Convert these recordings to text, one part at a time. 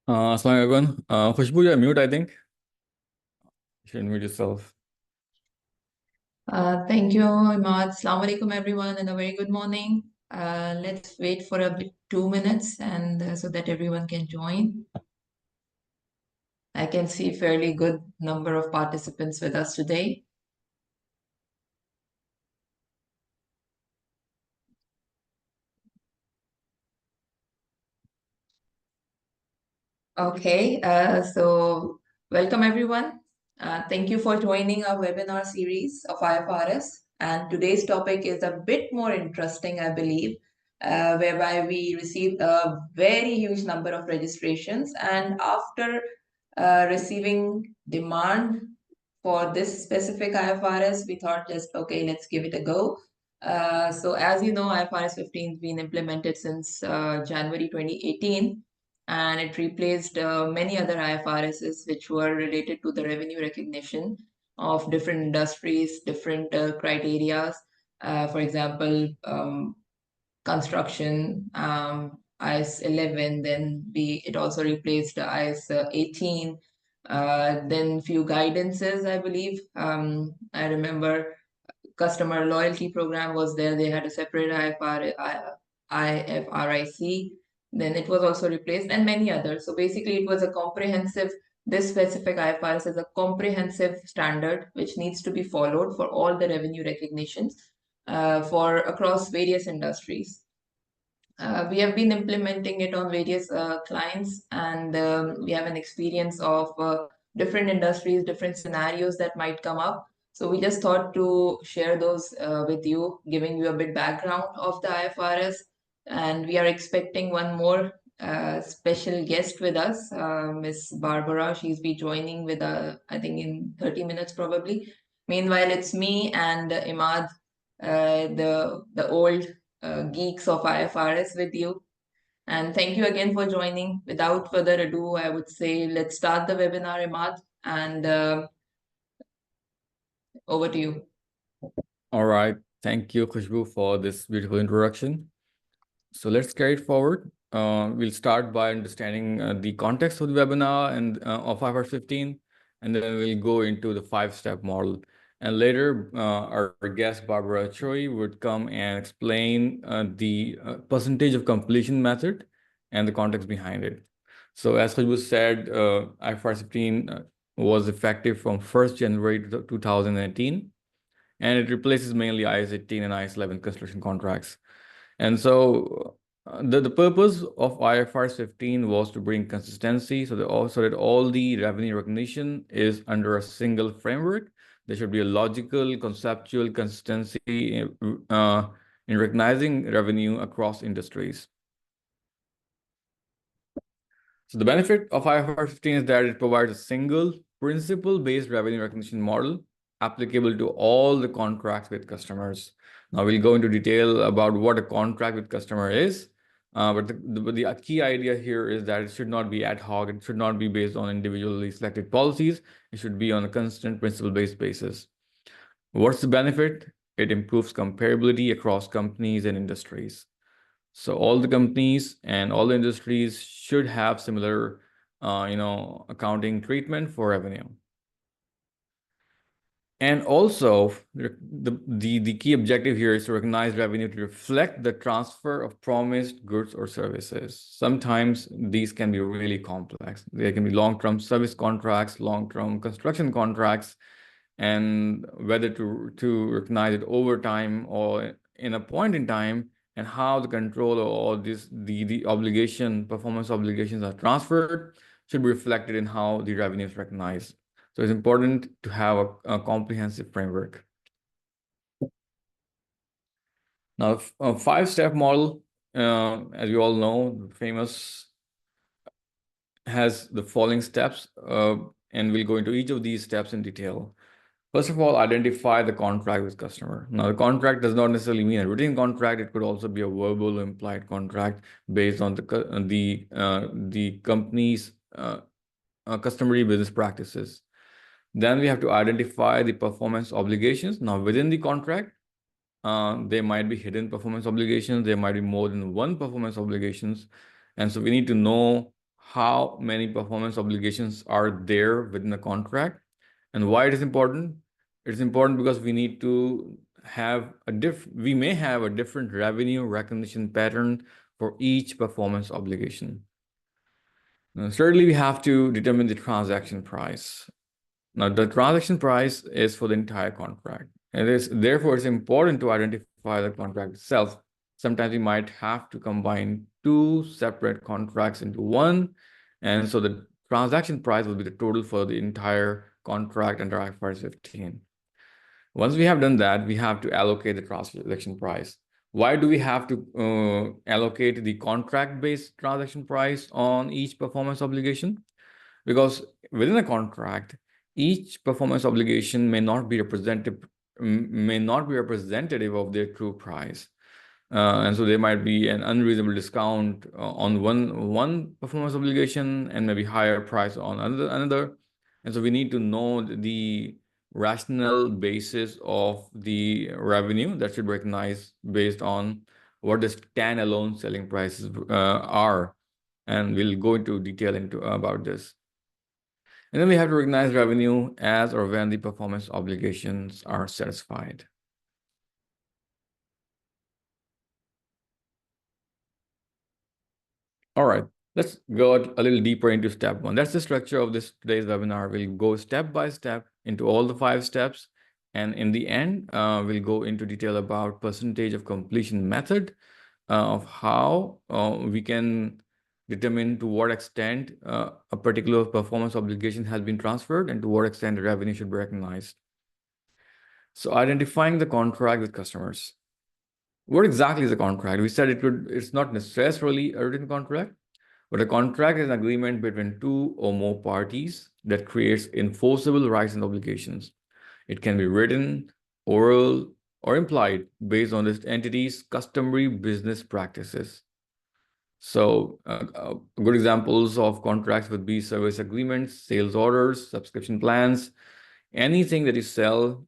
Assalamu alaikum. Khushboo, you're mute, I think. You should mute yourself. Thank you, Imad. Assalamu alaikum, everyone, and a very good morning. Let's wait for a bit, 2 minutes, and so that everyone can join. I can see fairly good number of participants with us today. Okay, so welcome everyone. Thank you for joining our webinar series of IFRS. And today's topic is a bit more interesting, I believe, whereby we received a very huge number of registrations. And after receiving demand for this specific IFRS, we thought just, okay, let's give it a go. So as you know, IFRS 15 has been implemented since January 2018, and it replaced many other IFRSs which were related to the revenue recognition of different industries, different criteria. For example, construction, IS 11, then it also replaced IS 18, then few guidances, I believe. I remember customer loyalty program was there. They had a separate IFRIC. Then it was also replaced, and many others. So basically, it was a comprehensive. This specific IFRS is a comprehensive standard which needs to be followed for all the revenue recognitions for across various industries. We have been implementing it on various clients, and we have an experience of different industries, different scenarios that might come up. So we just thought to share those with you, giving you a bit background of the IFRS. And we are expecting one more special guest with us, Miss Barbora. She's be joining with, I think, in 30 minutes probably. Meanwhile, it's me and Imad, the old geeks of IFRS with you. And thank you again for joining. Without further ado, I would say let's start the webinar, Imad, and over to you. All right. Thank you, Khushboo, for this beautiful introduction. So let's carry it forward. We'll start by understanding the context of the webinar and of IFRS 15, and then we'll go into the 5-step model. And later, our guest, Barbora Choi, would come and explain the percentage of completion method and the context behind it. So as Khushboo said, IFRS 15 was effective from 1st January 2018, and it replaces mainly IS 18 and IS 11 construction contracts. And so the purpose of IFRS 15 was to bring consistency so that all the revenue recognition is under a single framework. There should be a logical, conceptual consistency in recognizing revenue across industries. So the benefit of IFRS 15 is that it provides a single principle-based revenue recognition model applicable to all the contracts with customers. Now we'll go into detail about what a contract with customer is, but the key idea here is that it should not be ad hoc. It should not be based on individually selected policies. It should be on a constant principle-based basis. What's the benefit? It improves comparability across companies and industries. So all the companies and all the industries should have similar, accounting treatment for revenue. And also, the key objective here is to recognize revenue to reflect the transfer of promised goods or services. Sometimes these can be really complex. There can be long-term service contracts, long-term construction contracts, and whether to recognize it over time or in a point in time, and how the control of all this, the performance obligations are transferred should be reflected in how the revenue is recognized. So it's important to have a comprehensive framework. Now, a 5-step model, as you all know, famous, has the following steps, and we'll go into each of these steps in detail. First of all, identify the contract with customer. Now, the contract does not necessarily mean a written contract. It could also be a verbal implied contract based on the company's customary business practices. Then we have to identify the performance obligations. Now, within the contract, there might be hidden performance obligations. There might be more than one performance obligations. And so we need to know how many performance obligations are there within the contract. And why it is important? It's important because we need to have we may have a different revenue recognition pattern for each performance obligation. Now, thirdly, we have to determine the transaction price. Now, the transaction price is for the entire contract. Therefore, it's important to identify the contract itself. Sometimes we might have to combine two separate contracts into one. And so the transaction price will be the total for the entire contract under IFRS 15. Once we have done that, we have to allocate the transaction price. Why do we have to allocate the contract-based transaction price on each performance obligation? Because within a contract, each performance obligation may not be representative of their true price. And so there might be an unreasonable discount on one performance obligation and maybe higher price on another. And so we need to know the rational basis of the revenue that should be recognized based on what the standalone selling prices are. And we'll go into detail about this. And then we have to recognize revenue as or when the performance obligations are satisfied. All right, let's go a little deeper into step one. That's the structure of today's webinar. We'll go step by step into all the 5 steps. And in the end, we'll go into detail about percentage of completion method of how we can determine to what extent a particular performance obligation has been transferred and to what extent the revenue should be recognized. So identifying the contract with customers. What exactly is a contract? We said it's not necessarily a written contract, but a contract is an agreement between 2 or more parties that creates enforceable rights and obligations. It can be written, oral, or implied based on this entity's customary business practices. So good examples of contracts would be service agreements, sales orders, subscription plans. Anything that you sell,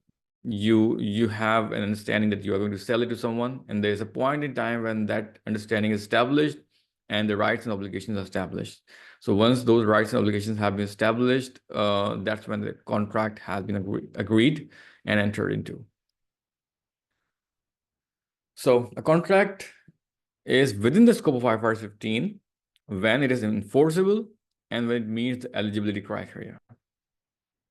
you have an understanding that you are going to sell it to someone, and there's a point in time when that understanding is established and the rights and obligations are established. So once those rights and obligations have been established, that's when the contract has been agreed and entered into. So a contract is within the scope of IFRS 15 when it is enforceable and when it meets the eligibility criteria.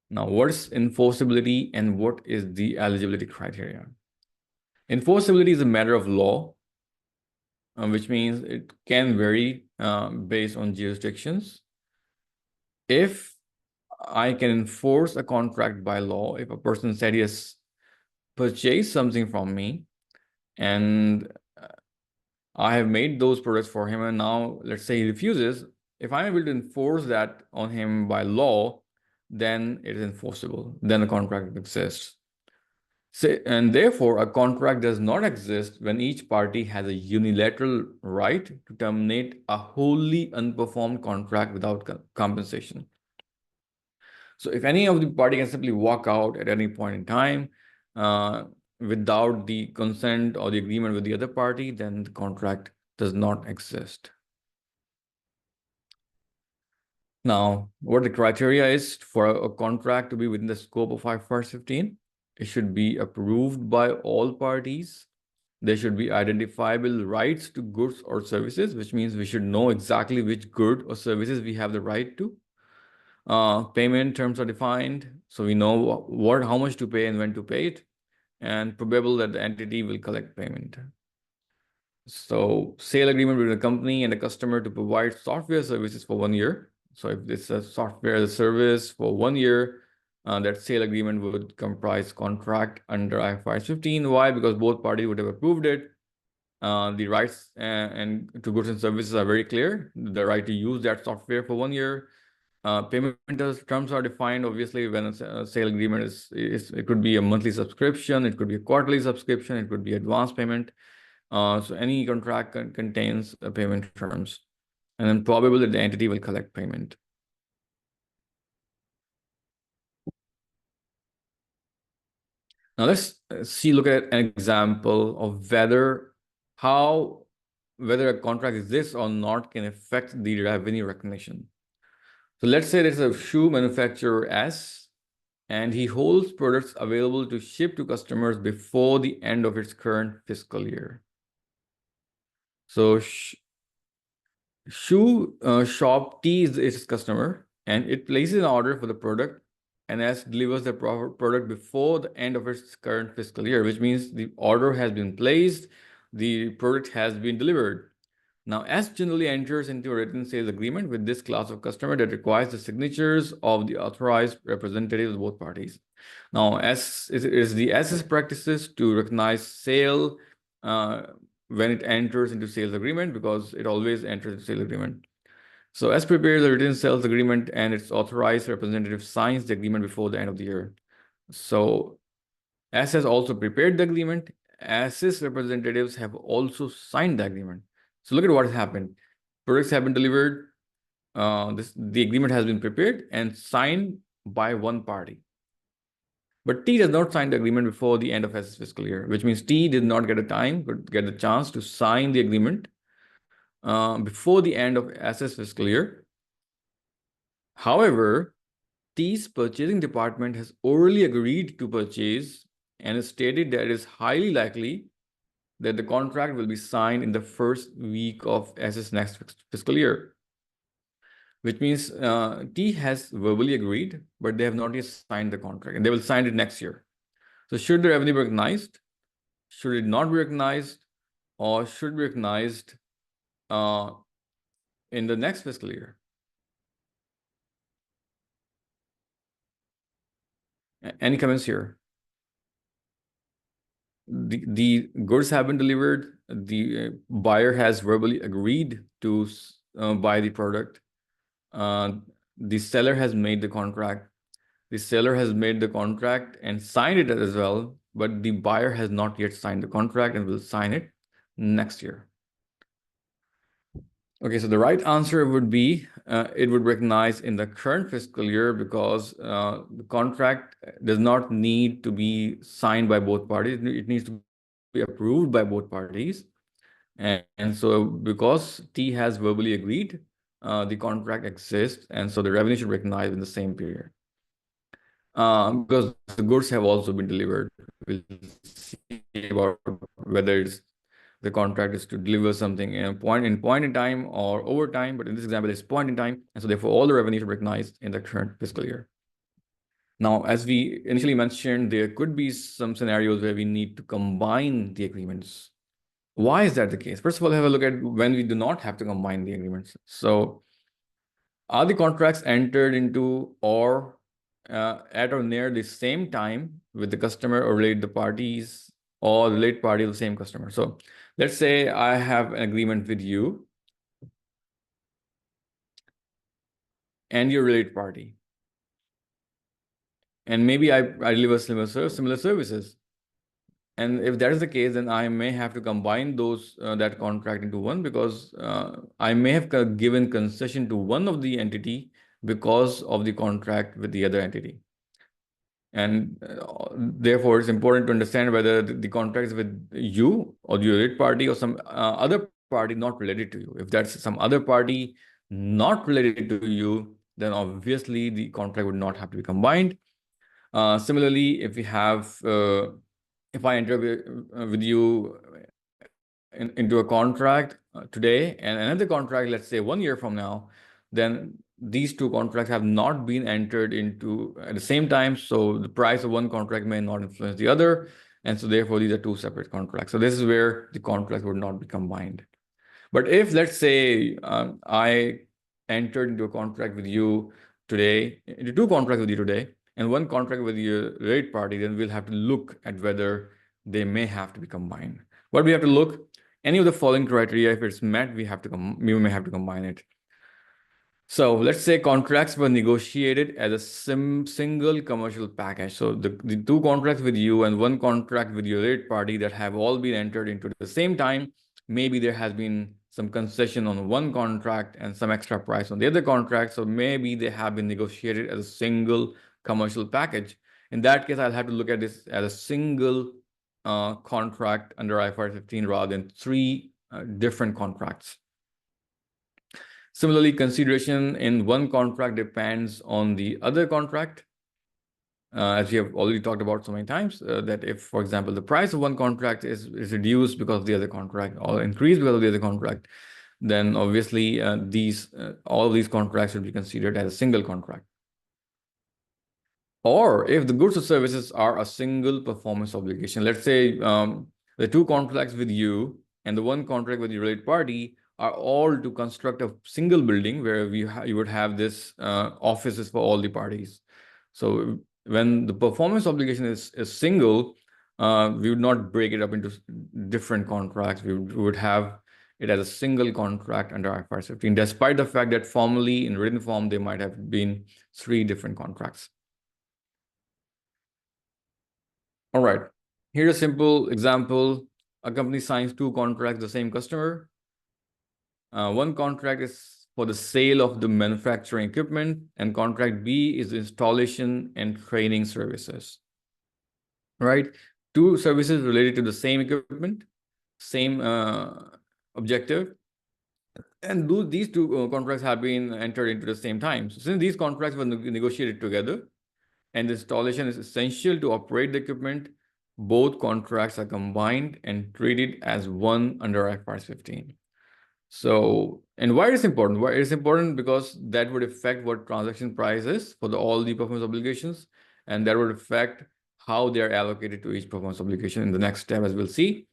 Now, what is enforceability and what is the eligibility criteria? Enforceability is a matter of law, which means it can vary based on jurisdictions. If I can enforce a contract by law, if a person said he has purchased something from me and I have made those products for him, and now let's say he refuses, if I'm able to enforce that on him by law, then it is enforceable, then the contract exists. And therefore, a contract does not exist when each party has a unilateral right to terminate a wholly unperformed contract without compensation. So if any of the party can simply walk out at any point in time without the consent or the agreement with the other party, then the contract does not exist. Now, what the criteria is for a contract to be within the scope of IFRS 15? It should be approved by all parties. There should be identifiable rights to goods or services, which means we should know exactly which good or services we have the right to. Payment terms are defined, so we know how much to pay and when to pay it, and probable that the entity will collect payment. So sale agreement between the company and the customer to provide software services for 1 year. So if it's a software as a service for 1 year, that sale agreement would comprise contract under IFRS 15. Why? Because both parties would have approved it. The rights and to goods and services are very clear. The right to use that software for 1 year. Payment terms are defined. Obviously, when a sale agreement it could be a monthly subscription, it could be a quarterly subscription, it could be advance payment. So any contract contains payment terms, and then probable that the entity will collect payment. Now let's look at an example of how whether a contract exists or not can affect the revenue recognition. So let's say there's a shoe manufacturer S, and he holds products available to ship to customers before the end of its current fiscal year. So shoe shop T is its customer, and it places an order for the product, and S delivers the product before the end of its current fiscal year, which means the order has been placed, the product has been delivered. Now, S generally enters into a written sales agreement with this class of customer that requires the signatures of the authorized representatives of both parties. Now, S is the S's practices to recognize sale when it enters into sales agreement, because it always enters into sales agreement. So S prepares a written sales agreement, and its authorized representative signs the agreement before the end of the year. So S has also prepared the agreement. S's representatives have also signed the agreement. So look at what has happened. Products have been delivered. The agreement has been prepared and signed by one party. But T does not sign the agreement before the end of S's fiscal year, which means T did not get a time, but get the chance to sign the agreement before the end of S's fiscal year. However, T's purchasing department has orally agreed to purchase and has stated that it is highly likely that the contract will be signed in the first week of S's next fiscal year, which means T has verbally agreed, but they have not yet signed the contract, and they will sign it next year. So should the revenue be recognized? Should it not be recognized? Or should be recognized in the next fiscal year? Any comments here? The goods have been delivered. The buyer has verbally agreed to buy the product. The seller has made the contract. The seller has made the contract and signed it as well, but the buyer has not yet signed the contract and will sign it next year. Okay, so the right answer would be it would recognize in the current fiscal year, because the contract does not need to be signed by both parties. It needs to be approved by both parties. And so because T has verbally agreed, the contract exists, and so the revenue should recognize in the same period. Because the goods have also been delivered. We'll see about whether it's the contract is to deliver something in point in time or over time, but in this example, it's point in time, and so therefore all the revenue should be recognized in the current fiscal year. Now, as we initially mentioned, there could be some scenarios where we need to combine the agreements. Why is that the case? First of all, have a look at when we do not have to combine the agreements. So are the contracts entered into or at or near the same time with the customer or related parties, or the related party of the same customer? So let's say I have an agreement with you and your related party, and maybe I deliver similar services. And if that is the case, then I may have to combine those that contract into one, because I may have given concession to one of the entity because of the contract with the other entity. And therefore, it's important to understand whether the contract is with you or the related party or some other party not related to you. If that's some other party not related to you, then obviously the contract would not have to be combined. Similarly, if we have, if I enter with you into a contract today and another contract, let's say 1 year from now, then these two contracts have not been entered into at the same time. So the price of one contract may not influence the other. And so therefore, these are two separate contracts. So this is where the contracts would not be combined. But if, let's say, I entered into a contract with you today, into two contracts with you today, and one contract with your related party, then we'll have to look at whether they may have to be combined. What we have to look, any of the following criteria, if it's met, we may have to combine it. So let's say contracts were negotiated as a single commercial package. So the two contracts with you and one contract with your related party that have all been entered into at the same time, maybe there has been some concession on one contract and some extra price on the other contract. So maybe they have been negotiated as a single commercial package. In that case, I'll have to look at this as a single contract under IFRS 15 rather than three different contracts. Similarly, consideration in one contract depends on the other contract. As we have already talked about so many times, that if, for example, the price of one contract is reduced because of the other contract or increased because of the other contract, then obviously all of these contracts should be considered as a single contract. Or if the goods or services are a single performance obligation, let's say the two contracts with you and the one contract with the related party are all to construct a single building where you would have this offices for all the parties. So when the performance obligation is single, we would not break it up into different contracts. We would have it as a single contract under IFRS 15, despite the fact that formally in written form, they might have been 3 different contracts. All right, here's a simple example. A company signs 2 contracts, the same customer. One contract is for the sale of the manufacturing equipment, and contract B is installation and training services. Right? 2 services related to the same equipment, same objective. And these 2 contracts have been entered into the same time. So since these contracts were negotiated together, and the installation is essential to operate the equipment, both contracts are combined and treated as one under IFRS 15. So, and why is important? Why it's important? Because that would affect what transaction price is for all the performance obligations, and that would affect how they are allocated to each performance obligation in the next step, as we'll see.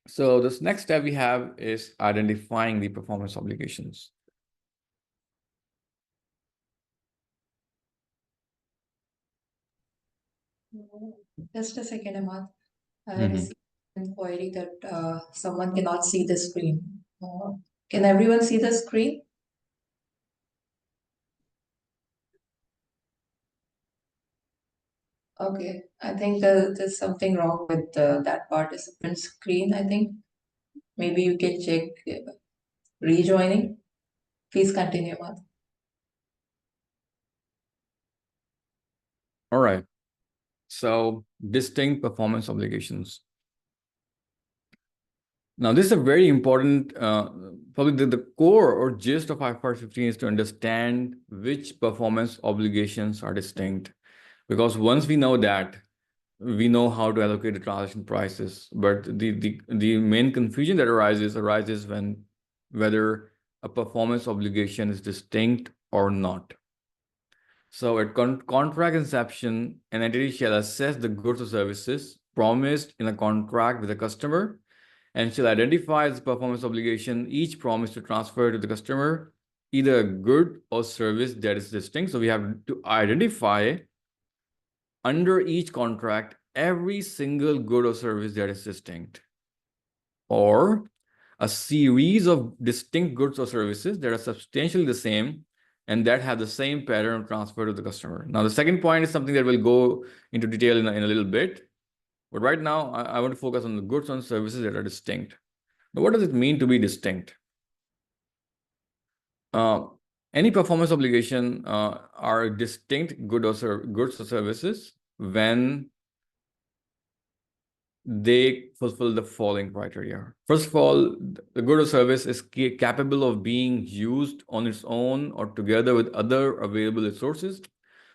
So this next step we have is identifying the performance obligations. Just a second, Imad. I received an inquiry that someone cannot see the screen. Can everyone see the screen? Okay, I think there's something wrong with that participant screen, I think. Maybe you can check rejoining. Please continue, Imad. All right. So distinct performance obligations. Now, this is a very important, probably the core or gist of IFRS 15 is to understand which performance obligations are distinct. Because once we know that, we know how to allocate the transaction prices. But the main confusion that arises when whether a performance obligation is distinct or not. So at contract inception, an entity shall assess the goods or services promised in a contract with a customer and shall identify as performance obligation each promise to transfer to the customer either a good or service that is distinct. So we have to identify under each contract every single good or service that is distinct, or a series of distinct goods or services that are substantially the same and that have the same pattern of transfer to the customer. Now, the second point is something that we'll go into detail in a little bit. But right now, I want to focus on the goods and services that are distinct. Now, what does it mean to be distinct? Any performance obligation are distinct goods or services when they fulfill the following criteria. First of all, the good or service is capable of being used on its own or together with other available resources,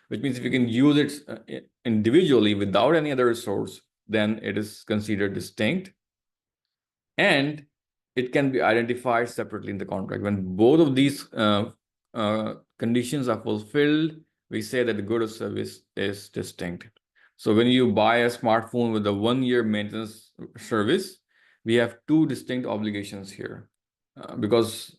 which means if you can use it individually without any other resource, then it is considered distinct. And it can be identified separately in the contract. When both of these conditions are fulfilled, we say that the good or service is distinct. So when you buy a smartphone with a 1-year maintenance service, we have 2 distinct obligations here because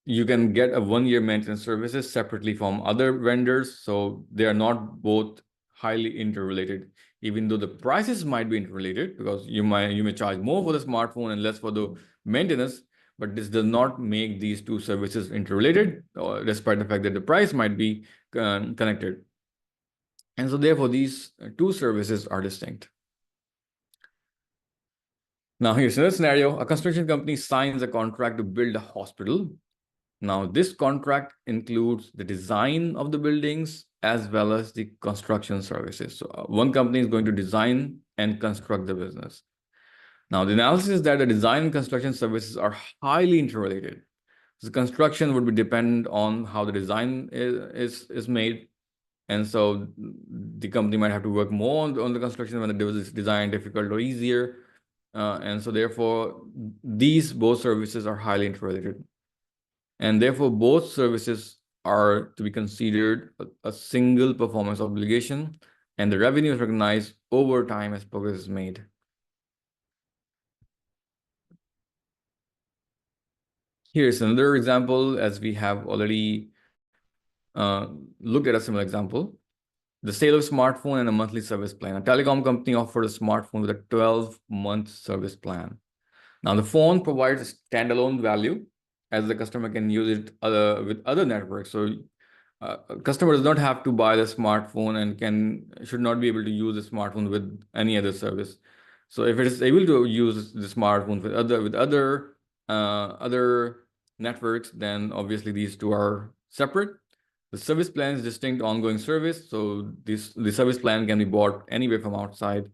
you can get a 1-year maintenance services separately from other vendors. So they are not both highly interrelated, even though the prices might be interrelated because you may charge more for the smartphone and less for the maintenance, but this does not make these 2 services interrelated, despite the fact that the price might be connected. And so therefore, these 2 services are distinct. Now, here's another scenario. A construction company signs a contract to build a hospital. Now, this contract includes the design of the buildings as well as the construction services. So one company is going to design and construct the business. Now, the analysis is that the design and construction services are highly interrelated. So construction would be dependent on how the design is made. And so the company might have to work more on the construction when the design difficult or easier. And so therefore, these both services are highly interrelated. And therefore, both services are to be considered a single performance obligation, and the revenue is recognized over time as progress is made. Here's another example, as we have already looked at a similar example. The sale of smartphone and a monthly service plan. A telecom company offered a smartphone with a 12-month service plan. Now, the phone provides a standalone value as the customer can use it with other networks. So a customer does not have to buy the smartphone and should not be able to use the smartphone with any other service. So if it is able to use the smartphone with other networks, then obviously these two are separate. The service plan is distinct ongoing service. So the service plan can be bought anywhere from outside,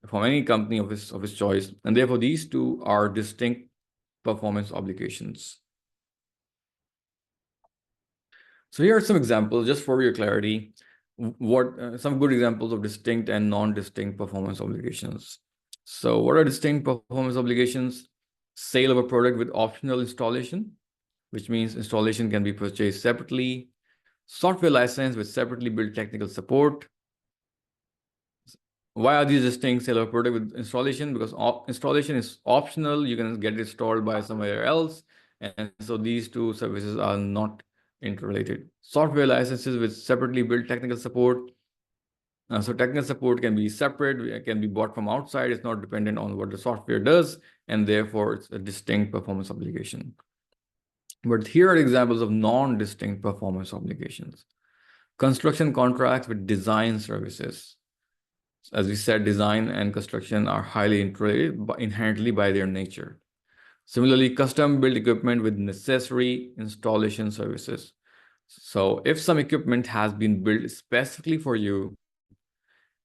from any company of his choice. And therefore, these two are distinct performance obligations. So here are some examples, just for your clarity, some good examples of distinct and non-distinct performance obligations. So what are distinct performance obligations? Sale of a product with optional installation, which means installation can be purchased separately. Software license with separately built technical support. Why are these distinct? Sale of a product with installation? Because installation is optional. You can get it installed by somewhere else. And so these two services are not interrelated. Software licenses with separately built technical support. So technical support can be separate, it can be bought from outside. It's not dependent on what the software does, and therefore it's a distinct performance obligation. But here are examples of non-distinct performance obligations. Construction contracts with design services. As we said, design and construction are highly interrelated inherently by their nature. Similarly, custom-built equipment with necessary installation services. So if some equipment has been built specifically for you,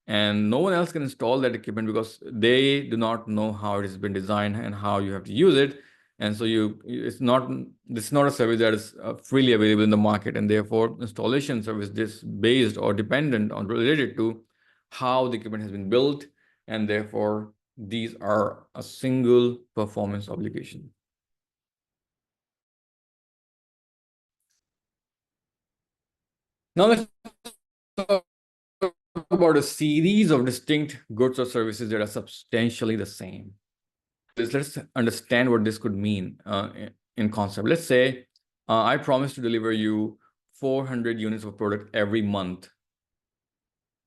and no one else can install that equipment because they do not know how it has been designed and how you have to use it. And so it's not a service that is freely available in the market, and therefore installation service is based or dependent on related to how the equipment has been built, and therefore these are a single performance obligation. Now let's talk about a series of distinct goods or services that are substantially the same. Let's understand what this could mean in concept. Let's say I promise to deliver you 400 units of product every month.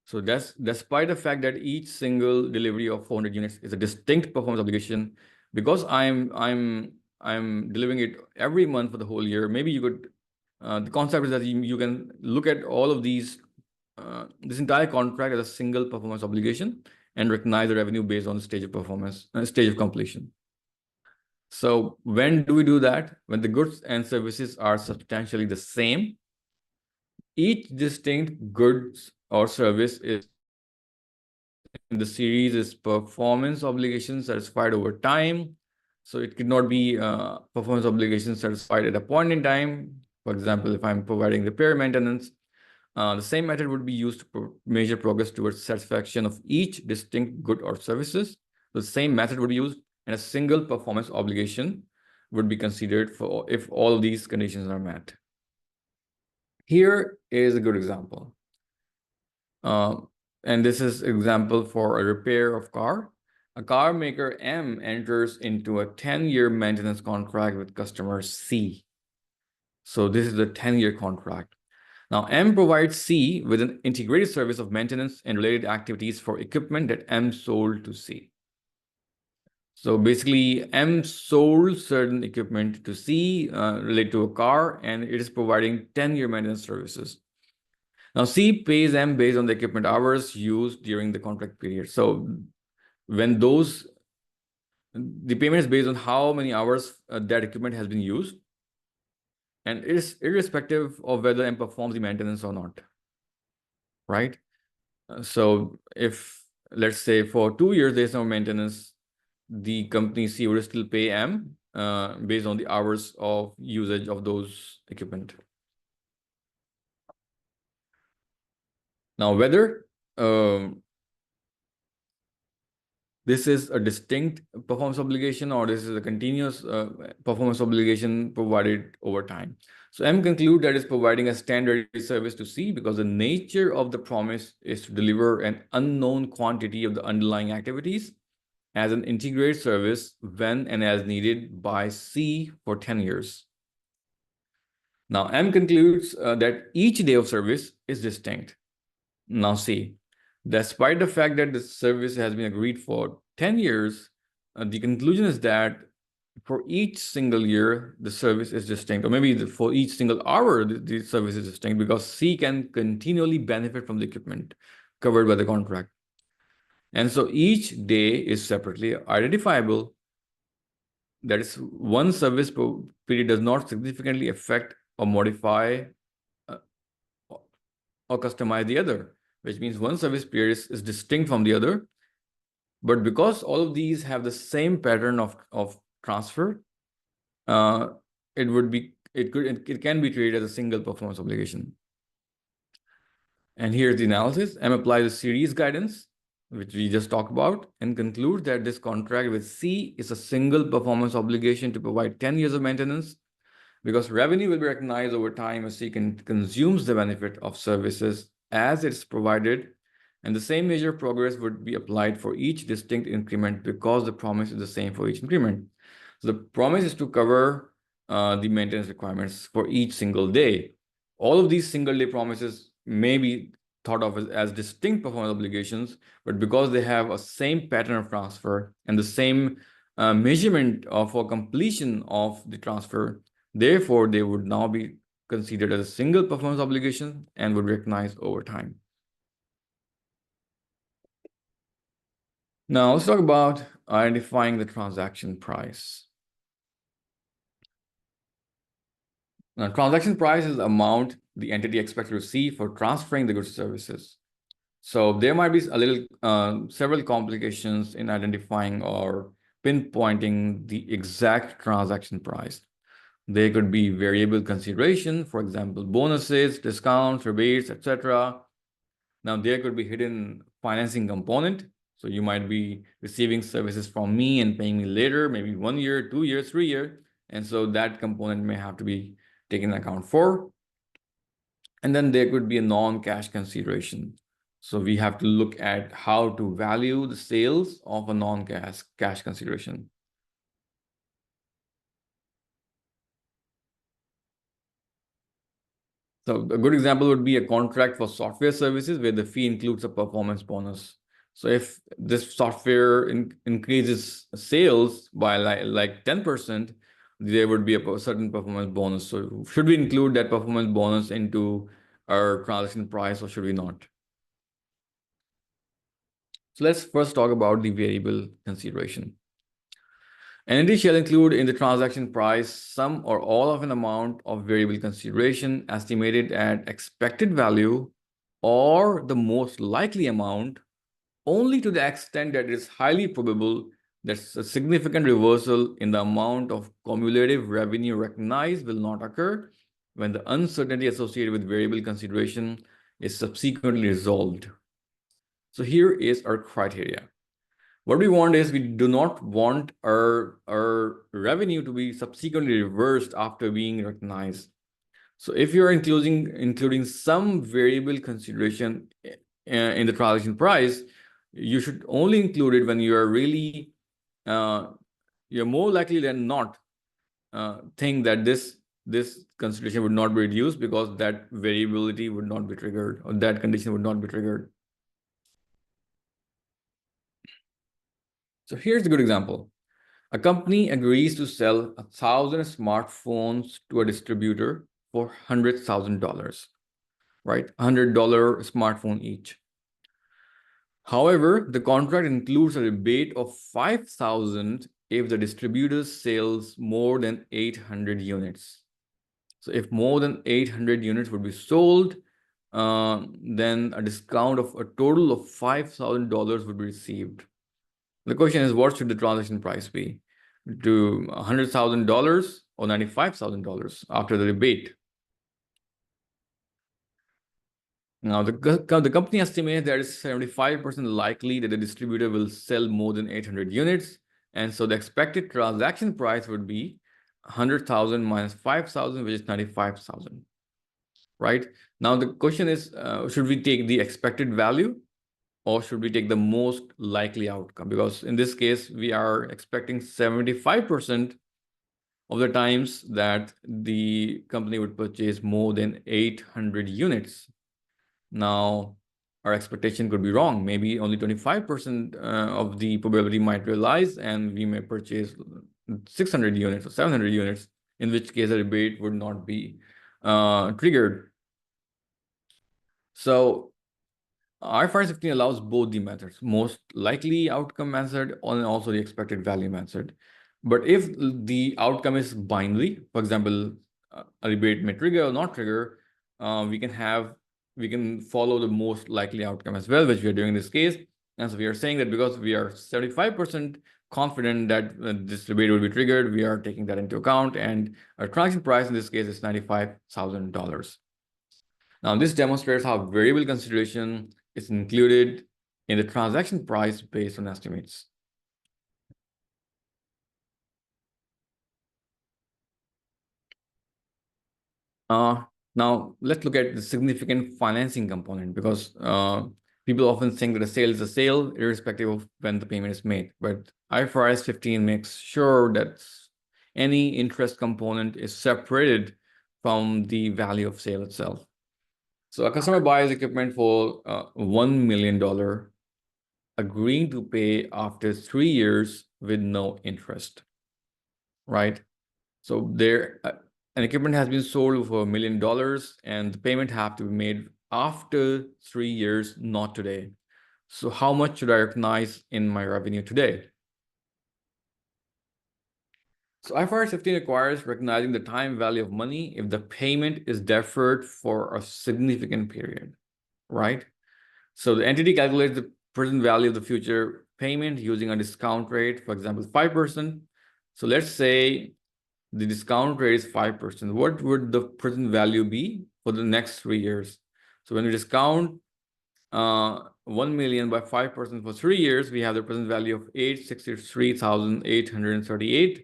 So that's despite the fact that each single delivery of 400 units is a distinct performance obligation, because I'm delivering it every month for the whole year. Maybe you could the concept is that you can look at all of these this entire contract as a single performance obligation and recognize the revenue based on the stage of performance, stage of completion. So when do we do that? When the goods and services are substantially the same. Each distinct goods or service is in the series is performance obligation satisfied over time. So it could not be performance obligation satisfied at a point in time. For example, if I'm providing repair maintenance, the same method would be used to measure progress towards satisfaction of each distinct good or services. The same method would be used, and a single performance obligation would be considered for if all of these conditions are met. Here is a good example. And this is example for a repair of car. A car maker M enters into a 10-year maintenance contract with customer C. So this is a 10-year contract. Now, M provides C with an integrated service of maintenance and related activities for equipment that M sold to C. So basically, M sold certain equipment to C related to a car, and it is providing 10-year maintenance services. Now, C pays M based on the equipment hours used during the contract period. So when the payment is based on how many hours that equipment has been used, and it is irrespective of whether M performs the maintenance or not, right? So if, let's say, for 2 years, there's no maintenance, the company C would still pay M based on the hours of usage of those equipment. Now, whether this is a distinct performance obligation or this is a continuous performance obligation provided over time. So M conclude that is providing a standard service to C because the nature of the promise is to deliver an unknown quantity of the underlying activities as an integrated service when and as needed by C for 10 years. Now, M concludes that each day of service is distinct. Now, C, despite the fact that the service has been agreed for 10 years, the conclusion is that for each single year, the service is distinct, or maybe for each single hour, the service is distinct because C can continually benefit from the equipment covered by the contract. And so each day is separately identifiable. That is, one service period does not significantly affect or modify or customize the other, which means one service period is distinct from the other. But because all of these have the same pattern of transfer, it can be treated as a single performance obligation. And here's the analysis. M applies a series guidance, which we just talked about, and concludes that this contract with C is a single performance obligation to provide 10 years of maintenance because revenue will be recognized over time as C consumes the benefit of services as it's provided, and the same measure of progress would be applied for each distinct increment because the promise is the same for each increment. So the promise is to cover the maintenance requirements for each single day. All of these single day promises may be thought of as distinct performance obligations, but because they have a same pattern of transfer and the same measurement for completion of the transfer, therefore they would now be considered as a single performance obligation and would recognize over time. Now let's talk about identifying the transaction price. Now, transaction price is the amount the entity expects to receive for transferring the goods or services. So there might be several complications in identifying or pinpointing the exact transaction price. There could be variable consideration, for example, bonuses, discounts, rebates, etc. Now there could be hidden financing component. So you might be receiving services from me and paying me later, maybe 1 year, 2 years, 3 years. And so that component may have to be taken account for. And then there could be a non-cash consideration. So we have to look at how to value the sales of a non-cash consideration. So a good example would be a contract for software services where the fee includes a performance bonus. So if this software increases sales by like 10%, there would be a certain performance bonus. So should we include that performance bonus into our transaction price or should we not? So let's first talk about the variable consideration. An entity shall include in the transaction price some or all of an amount of variable consideration estimated at expected value or the most likely amount only to the extent that it is highly probable that a significant reversal in the amount of cumulative revenue recognized will not occur when the uncertainty associated with variable consideration is subsequently resolved. So here is our criteria. What we want is we do not want our revenue to be subsequently reversed after being recognized. So if you're including some variable consideration in the transaction price, you should only include it when you are really, you're more likely than not think that this consideration would not be reduced because that variability would not be triggered or that condition would not be triggered. So here's a good example. A company agrees to sell 1,000 smartphones to a distributor for $100,000, right? $100 smartphone each. However, the contract includes a rebate of $5,000 if the distributor sells more than 800 units. So if more than 800 units would be sold, then a discount of a total of $5,000 would be received. The question is, what should the transaction price be? To $100,000 or $95,000 after the rebate? Now, the company estimates that it's 75% likely that the distributor will sell more than 800 units. And so the expected transaction price would be 100,000 minus 5,000, which is 95,000, right? Now, the question is, should we take the expected value or should we take the most likely outcome? Because in this case, we are expecting 75% of the times that the company would purchase more than 800 units. Now, our expectation could be wrong. Maybe only 25% of the probability might realize, and we may purchase 600 units or 700 units, in which case a rebate would not be triggered. So IFRS 15 allows both the methods, most likely outcome method and also the expected value method. But if the outcome is binary, for example, a rebate may trigger or not trigger, we can follow the most likely outcome as well, which we are doing in this case. And so we are saying that because we are 75% confident that this rebate will be triggered, we are taking that into account, and our transaction price in this case is $95,000. Now, this demonstrates how variable consideration is included in the transaction price based on estimates. Now, let's look at the significant financing component, because people often think that a sale is a sale, irrespective of when the payment is made. But IFRS 15 makes sure that any interest component is separated from the value of sale itself. So a customer buys equipment for $1 million, agreeing to pay after 3 years with no interest, right? So there, an equipment has been sold for $1 million, and the payment have to be made after 3 years, not today. So how much should I recognize in my revenue today? So IFRS 15 requires recognizing the time value of money if the payment is deferred for a significant period, right? So the entity calculates the present value of the future payment using a discount rate, for example, 5%. So let's say the discount rate is 5%. What would the present value be for the next 3 years? So when we discount 1 million by 5% for 3 years, we have the present value of 863,838.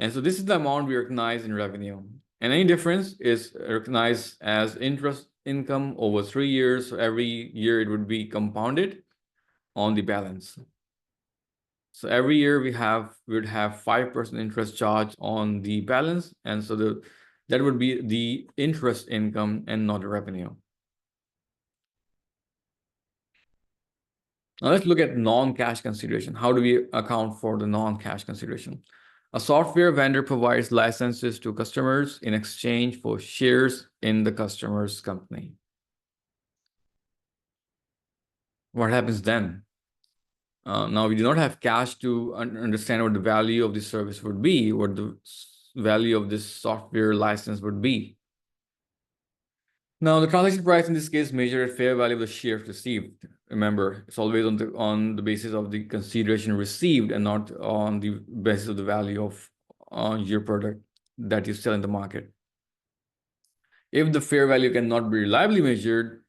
And so this is the amount we recognize in revenue. And any difference is recognized as interest income over 3 years. So every year it would be compounded on the balance. So every year we would have 5% interest charge on the balance. And so that would be the interest income and not the revenue. Now let's look at non-cash consideration. How do we account for the non-cash consideration? A software vendor provides licenses to customers in exchange for shares in the customer's company. What happens then? Now, we do not have cash to understand what the value of this service would be, what the value of this software license would be. Now, the transaction price in this case measured at fair value of the shares received. Remember, it's always on the basis of the consideration received and not on the basis of the value of your product that you sell in the market. If the fair value cannot be reliably measured,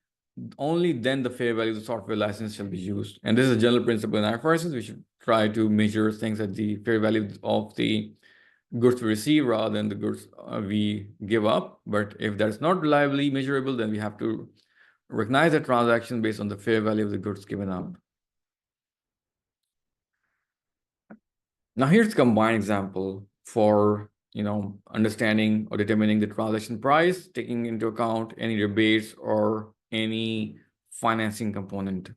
only then the fair value of the software license shall be used. And this is a general principle in IFRS. We should try to measure things at the fair value of the goods we receive rather than the goods we give up. But if that's not reliably measurable, then we have to recognize the transaction based on the fair value of the goods given up. Now here's a combined example for understanding or determining the transaction price, taking into account any rebates or any financing component.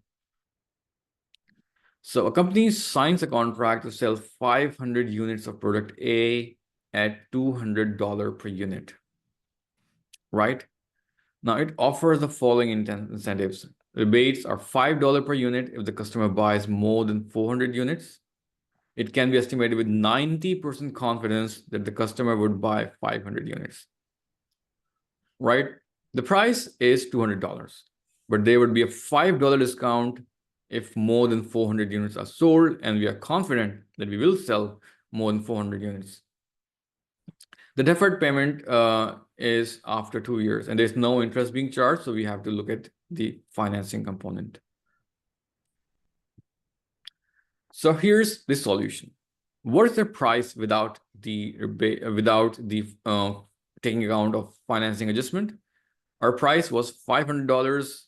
So a company signs a contract to sell 500 units of product A at $200 per unit, right? Now it offers the following incentives. Rebates are $5 per unit if the customer buys more than 400 units. It can be estimated with 90% confidence that the customer would buy 500 units, right? The price is $200, but there would be a $5 discount if more than 400 units are sold, and we are confident that we will sell more than 400 units. The deferred payment is after 2 years, and there's no interest being charged, so we have to look at the financing component. So here's the solution. What is the price without the taking account of financing adjustment? Our price was $500,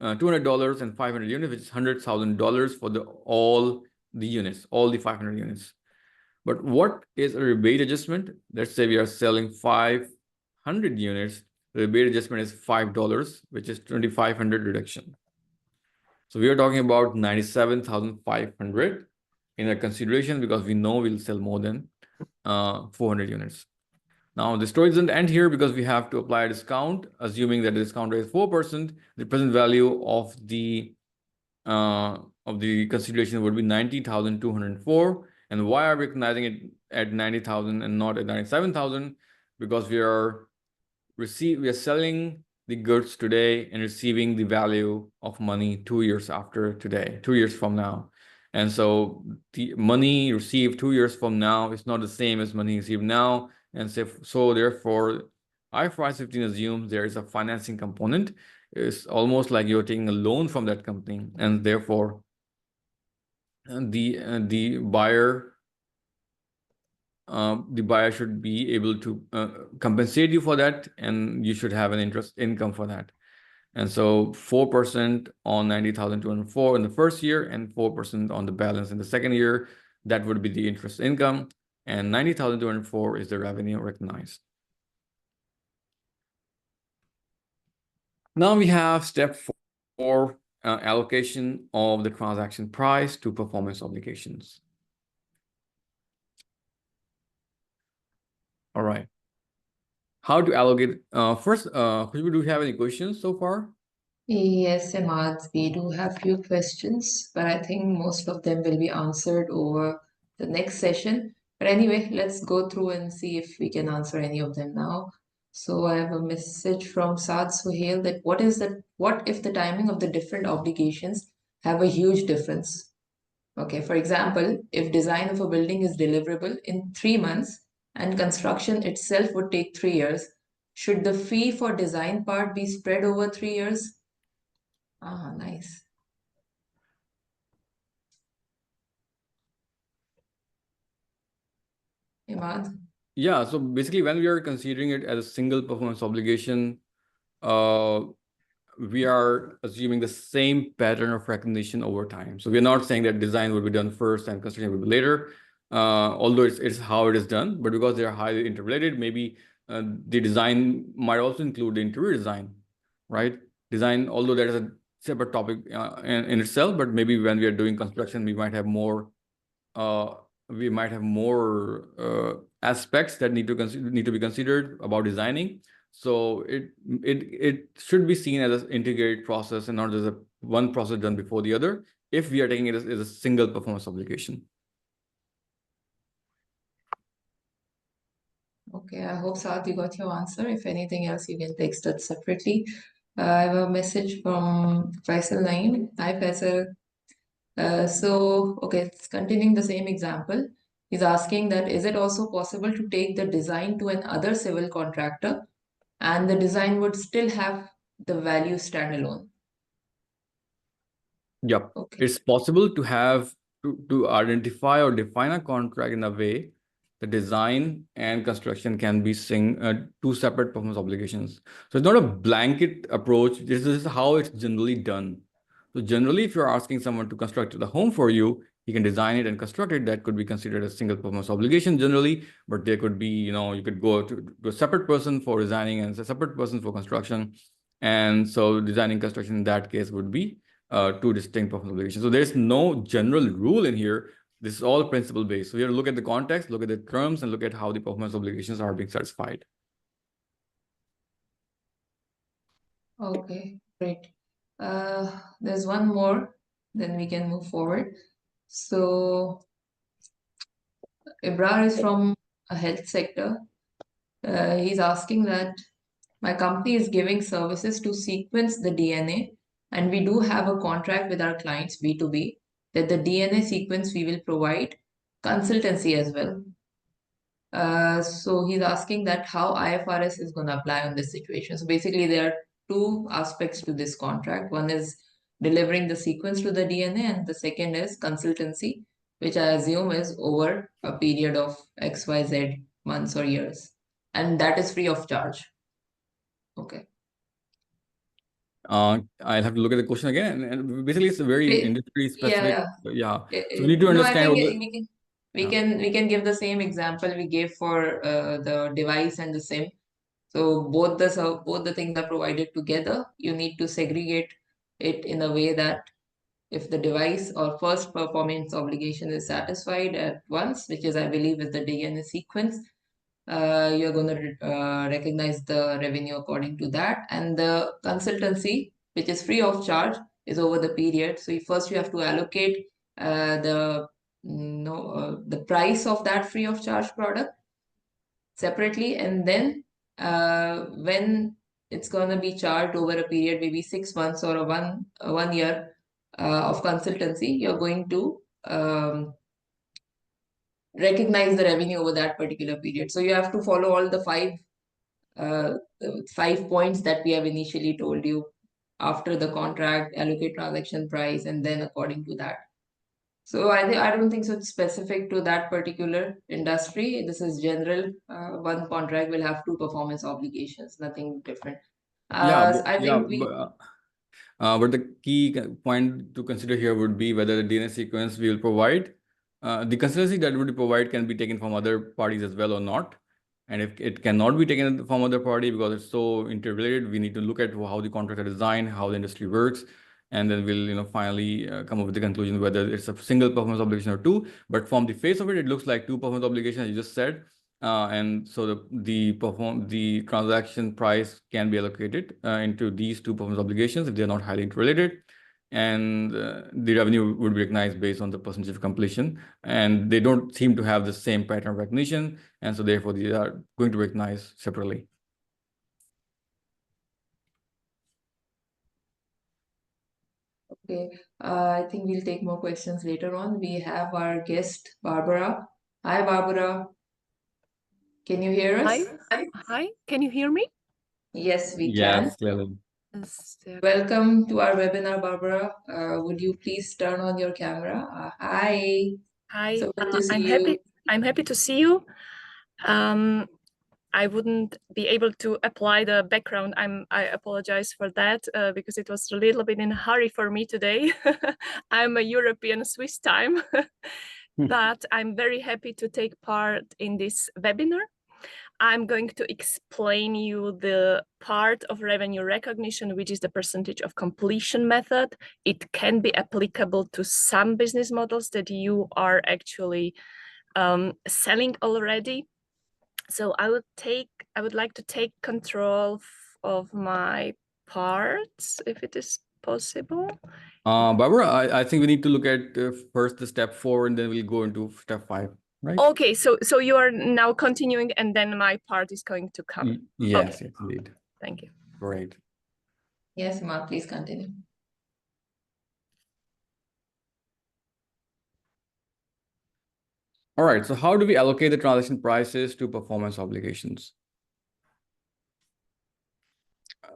$200 and 500 units, which is $100,000 for all the units, all the 500 units. But what is a rebate adjustment? Let's say we are selling 500 units. The rebate adjustment is $5, which is 2,500 reduction. So we are talking about 97,500 in a consideration, because we know we'll sell more than 400 units. Now, the story doesn't end here, because we have to apply a discount, assuming that the discount rate is 4%. The present value of the consideration would be 90,204. And why are we recognizing it at 90,000 and not at 97,000? Because we are selling the goods today and receiving the value of money 2 years after today, 2 years from now. And so the money received 2 years from now is not the same as money received now. And so therefore, IFRS 15 assumes there is a financing component. It's almost like you're taking a loan from that company, and therefore the buyer should be able to compensate you for that, and you should have an interest income for that. And so 4% on 90,204 in the first year and 4% on the balance in the second year, that would be the interest income, and 90,204 is the revenue recognized. Now we have step 4, allocation of the transaction price to performance obligations. All right. How to allocate? First, Khushboo, do you have any questions so far? Yes, Imad, we do have few questions, but I think most of them will be answered over the next session. But anyway, let's go through and see if we can answer any of them now. So I have a message from Saad Suhail that what if the timing of the different obligations have a huge difference? Okay, for example, if design of a building is deliverable in 3 months and construction itself would take 3 years, should the fee for design part be spread over 3 years? Ah, nice. Imad? Yeah, so basically when we are considering it as a single performance obligation, we are assuming the same pattern of recognition over time. So we're not saying that design will be done first and construction will be later, although it's how it is done. But because they are highly interrelated, maybe the design might also include the interior design, right? Design, although that is a separate topic in itself, but maybe when we are doing construction, we might have more aspects that need to be considered about designing. So it should be seen as an integrated process and not as one process done before the other, if we are taking it as a single performance obligation. Okay, I hope Saad you got your answer. If anything else, you can text us separately. I have a message from Faisal Naeem. Hi, Faisal. Okay, it's continuing the same example. He's asking that is it also possible to take the design to another civil contractor and the design would still have the value standalone? Yep. Okay. It's possible to have to identify or define a contract in a way the design and construction can be two separate performance obligations. So it's not a blanket approach. This is how it's generally done. So generally, if you're asking someone to construct the home for you, he can design it and construct it. That could be considered a single performance obligation generally, but there could be, you could go to a separate person for designing and a separate person for construction. And so designing construction in that case would be two distinct performance obligations. So there's no general rule in here. This is all principle based. So you have to look at the context, look at the terms, and look at how the performance obligations are being satisfied. Okay, great. There's one more, then we can move forward. So Ibrar is from a health sector. He's asking that my company is giving services to sequence the DNA And we do have a contract with our clients, B2B, that the DNA sequence we will provide consultancy as well. So he's asking that how IFRS is going to apply on this situation. So basically, there are two aspects to this contract. One is delivering the sequence to the DNA, and the second is consultancy, which I assume is over a period of XYZ months or years. And that is free of charge. Okay. I'll have to look at the question again. And basically, it's a very industry specific. Yeah. Yeah. So we need to No, I understand think what the, we can give the same example we gave for the device and the SIM. So both the things are provided together. You need to segregate it in a way that if the device or first performance obligation is satisfied at once, which is I believe is the DNA sequence, you're going to recognize the revenue according to that. And the consultancy, which is free of charge, is over the period. So first you have to allocate the price of that free of charge product separately, and then when it's going to be charged over a period, maybe 6 months or a 1 year of consultancy, you're going to recognize the revenue over that particular period. So you have to follow all the five points that we have initially told you: after the contract, allocate transaction price, and then according to that. So I don't think so it's specific to that particular industry. This is general. One contract will have two performance obligations, nothing different. But the key point to consider here would be whether the DNA sequence we will provide, the consultancy that would provide can be taken from other parties as well or not. And if it cannot be taken from other party because it's so interrelated, we need to look at how the contract are designed, how the industry works, and then we'll finally come up with the conclusion whether it's a single performance obligation or two. But from the face of it, it looks like two performance obligations, as you just said. And so the transaction price can be allocated into these two performance obligations if they're not highly interrelated, and the revenue would be recognized based on the percentage of completion, and they don't seem to have the same pattern of recognition, and so therefore they are going to recognize separately. Okay, I think we'll take more questions later on. We have our guest, Barbora. Hi, Barbora. Can you hear us? Hi. Can you hear me? Yes, we Yes, can. clearly. Welcome to our webinar, Barbora. Would you please turn on your camera? Hi. Hi. So good to see you. I'm happy to see you. I wouldn't be able to apply the background. I apologize for that because it was a little bit in a hurry for me today. I'm a European Swiss time, but I'm very happy to take part in this webinar. I'm going to explain you the part of revenue recognition, which is the percentage of completion method. It can be applicable to some business models that you are actually selling already. So I would like to take control of my parts, if it is possible. Barbara, I think we need to look at first the step 4, and then we'll go into step 5, right? Okay, so you are now continuing, and then my part is going to come. Yes, okay. yes, indeed. Thank you. Great. Yes, Mark, please continue. All right, so how do we allocate the transaction prices to performance obligations?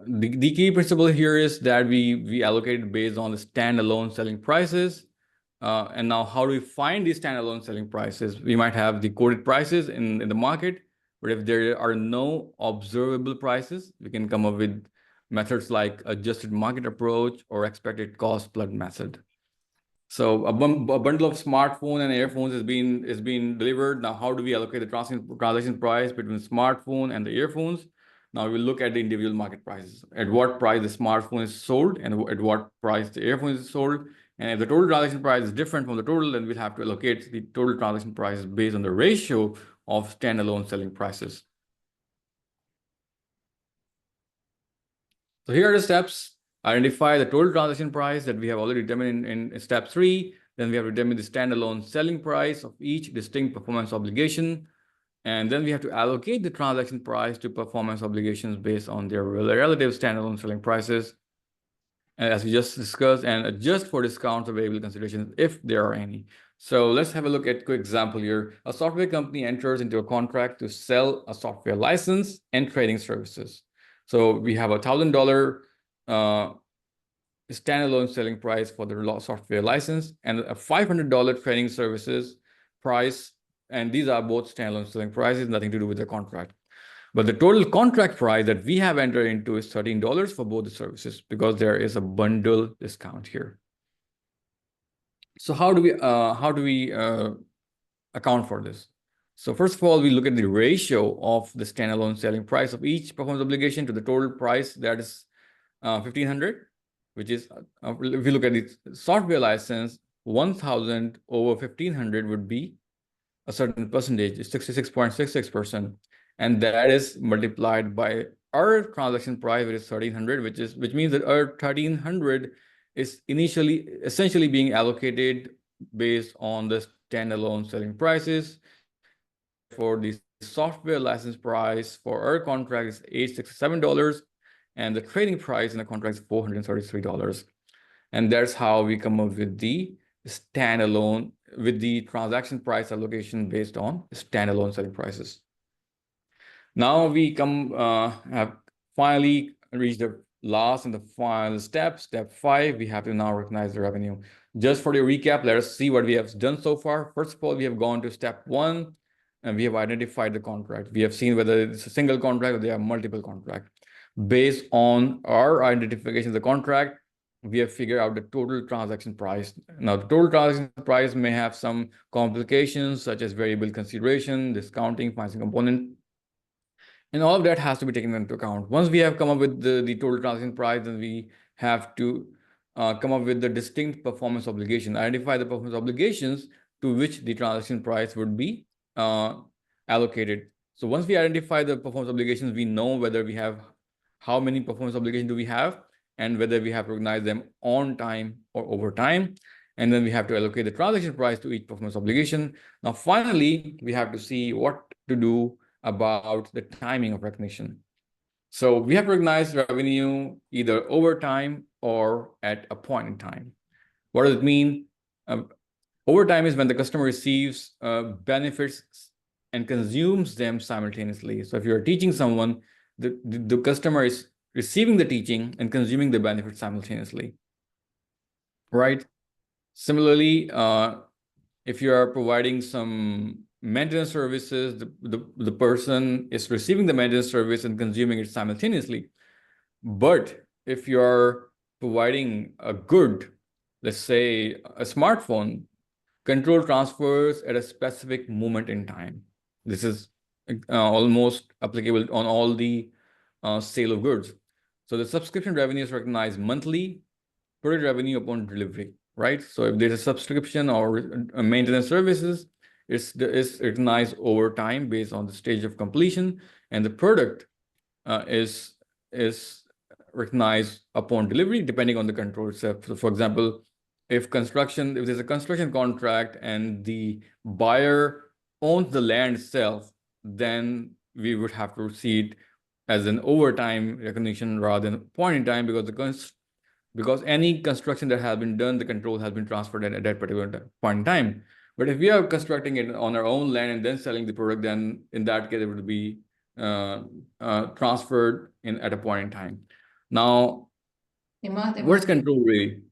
The key principle here is that we allocate it based on the standalone selling prices. And now how do we find these standalone selling prices? We might have the quoted prices in the market, but if there are no observable prices, we can come up with methods like adjusted market approach or expected cost plus method. So a bundle of smartphone and earphones is being delivered. Now, how do we allocate the transaction price between smartphone and the earphones? Now we will look at the individual market prices. At what price the smartphone is sold and at what price the earphone is sold. And if the total transaction price is different from the total, then we'll have to allocate the total transaction prices based on the ratio of standalone selling prices. So here are the steps. Identify the total transaction price that we have already determined in step 3. Then we have to determine the standalone selling price of each distinct performance obligation. And then we have to allocate the transaction price to performance obligations based on their relative standalone selling prices. as we just discussed, and adjust for discounts or variable considerations if there are any. So let's have a look at a quick example here. A software company enters into a contract to sell a software license and trading services. So we have $1,000 standalone selling price for the software license and a $500 trading services price. And these are both standalone selling prices, nothing to do with the contract. But the total contract price that we have entered into is $13 for both the services because there is a bundle discount here. So how do we account for this? So first of all, we look at the ratio of the standalone selling price of each performance obligation to the total price, that is 1,500, which is, if you look at the software license, 1,000 over 1,500 would be a certain percentage, 66.66%. And that is multiplied by our transaction price, which is 1,300, which means that our 1,300 is essentially being allocated based on the standalone selling prices. Therefore, the software license price for our contract is $867, and the trading price in the contract is $433. And that's how we come up with the standalone, with the transaction price allocation based on standalone selling prices. Now we have finally reached the last and the final step 5. We have to now recognize the revenue. Just for the recap, let us see what we have done so far. First of all, we have gone to step 1 and we have identified the contract. We have seen whether it's a single contract or there are multiple contracts. Based on our identification of the contract, we have figured out the total transaction price. Now, the total transaction price may have some complications such as variable consideration, discounting, financing component, and all of that has to be taken into account. Once we have come up with the total transaction price, then we have to come up with the distinct performance obligation, identify the performance obligations to which the transaction price would be allocated. So once we identify the performance obligations, we know whether we have, how many performance obligations do we have, and whether we have to recognize them on time or over time. And then we have to allocate the transaction price to each performance obligation. Now, finally, we have to see what to do about the timing of recognition. So we have to recognize revenue either over time or at a point in time. What does it mean? Over time is when the customer receives benefits and consumes them simultaneously. So if you're teaching someone, the customer is receiving the teaching and consuming the benefits simultaneously, right? Similarly, if you are providing some maintenance services, the person is receiving the maintenance service and consuming it simultaneously. But if you're providing a good, let's say a smartphone, control transfers at a specific moment in time. This is almost applicable on all the sale of goods. So the subscription revenue is recognized monthly, product revenue upon delivery, right? So if there's a subscription or a maintenance services, it's recognized over time based on the stage of completion, and the product is recognized upon delivery depending on the control itself. So for example, if there's a construction contract and the buyer owns the land itself, then we would have to see it as an overtime recognition rather than point in time, because any construction that has been done, the control has been transferred at that particular point in time. But if we are constructing it on our own land and then selling the product, then in that case, it would be transferred at a point in time. Now, where's control really?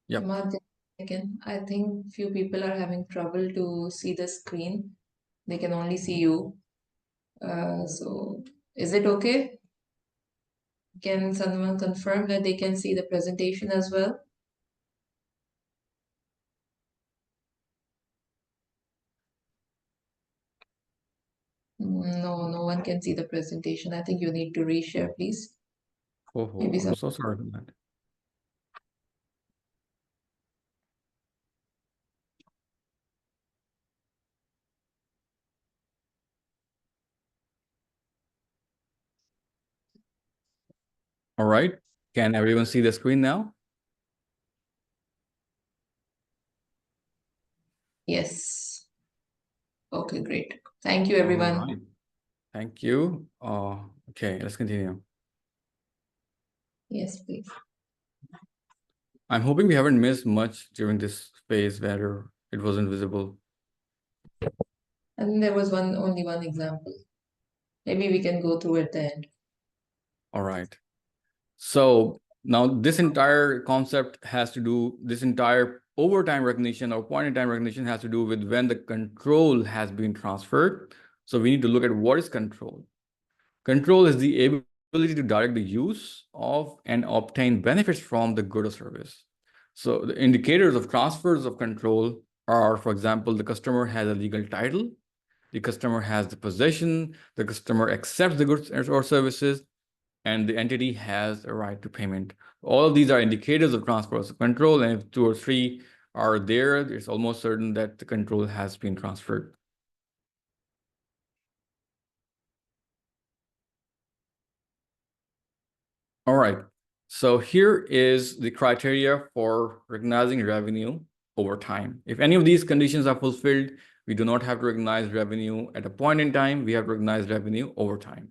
Yep. Imad, again, I think few people are having trouble to see the screen. They can only see you. So is it okay? Can someone confirm that they can see the presentation as well? No, no one can see the presentation. I think you need to reshare, please. Oh, Maybe I'm so sorry for that. All right. Can everyone see the screen now? Yes. Okay, great. Thank you, everyone. All right. Thank you. Okay, let's continue. Yes, please. I'm hoping we haven't missed much during this phase where it wasn't visible. I think there was only one example. Maybe we can go through at the end. All right. So now this entire concept has to do, this entire overtime recognition or point in time recognition has to do with when the control has been transferred. So we need to look at what is control. Control is the ability to direct the use of and obtain benefits from the good or service. So the indicators of transfers of control are, for example, the customer has a legal title, the customer has the possession, the customer accepts the goods or services, and the entity has a right to payment. All of these are indicators of transfers of control, and if 2 or 3 are there, it's almost certain that the control has been transferred. All right, so here is the criteria for recognizing revenue over time. If any of these conditions are fulfilled, we do not have to recognize revenue at a point in time, we have to recognize revenue over time.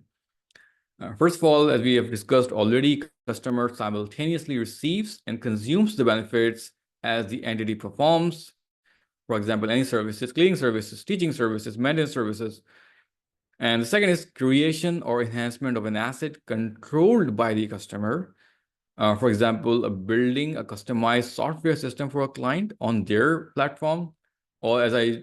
First of all, as we have discussed already, customer simultaneously receives and consumes the benefits as the entity performs. For example, any services, cleaning services, teaching services, maintenance services. And the second is creation or enhancement of an asset controlled by the customer. For example, building a customized software system for a client on their platform, or as I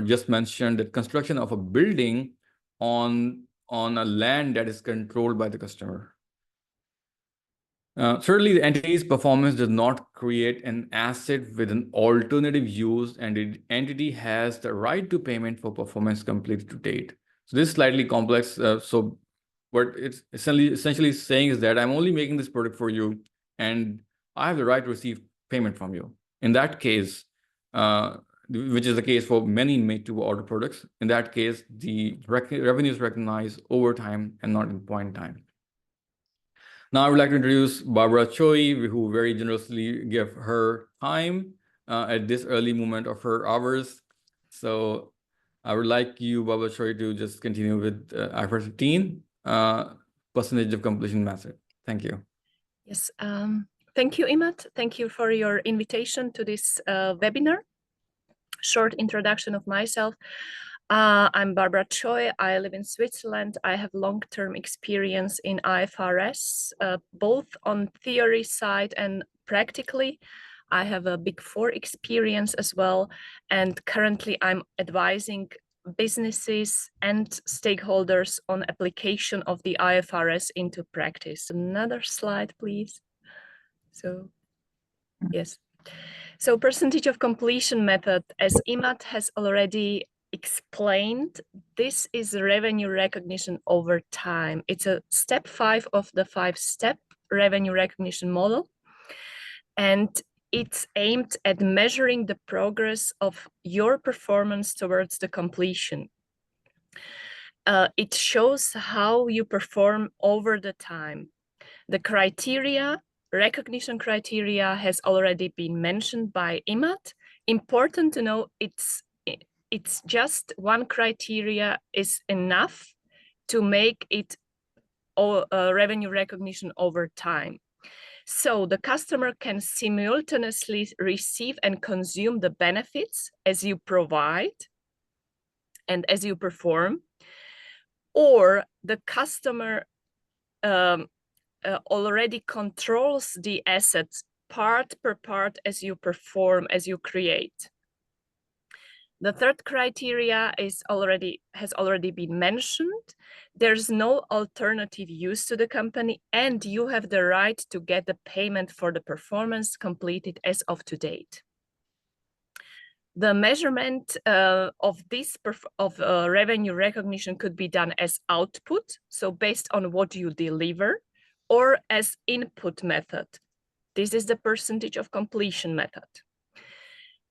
just mentioned, the construction of a building on a land that is controlled by the customer. Certainly, the entity's performance does not create an asset with an alternative use, and the entity has the right to payment for performance completed to date. So this is slightly complex. So what it's essentially saying is that I'm only making this product for you, and I have the right to receive payment from you. In that case, which is the case for many made-to-order products, in that case, the revenue is recognized over time and not in point in time. Now I would like to introduce Barbora Choi, who very generously gave her time at this early moment of her hours. So I would like you, Barbora Choi, to just continue with IFRS 15, percentage of completion method. Thank you. Yes, thank you, Imad. Thank you for your invitation to this webinar. Short introduction of myself. I'm Barbora Choi. I live in Switzerland. I have long-term experience in IFRS, both on theory side and practically. I have a Big Four experience as well. And currently I'm advising businesses and stakeholders on application of the IFRS into practice. Another slide, please. So, yes. So percentage of completion method, as Imad has already explained, this is revenue recognition over time. It's a step 5 of the 5-step revenue recognition model. And it's aimed at measuring the progress of your performance towards the completion. It shows how you perform over the time. The criteria, recognition criteria, has already been mentioned by Imad. Important to know, it's just one criteria is enough to make it revenue recognition over time. So the customer can simultaneously receive and consume the benefits as you provide and as you perform, or the customer already controls the assets part per part as you perform, as you create. The third criteria has already been mentioned. There's no alternative use to the company, and you have the right to get the payment for the performance completed as of to date. The measurement of this revenue recognition could be done as output, so based on what you deliver, or as input method. This is the percentage of completion method.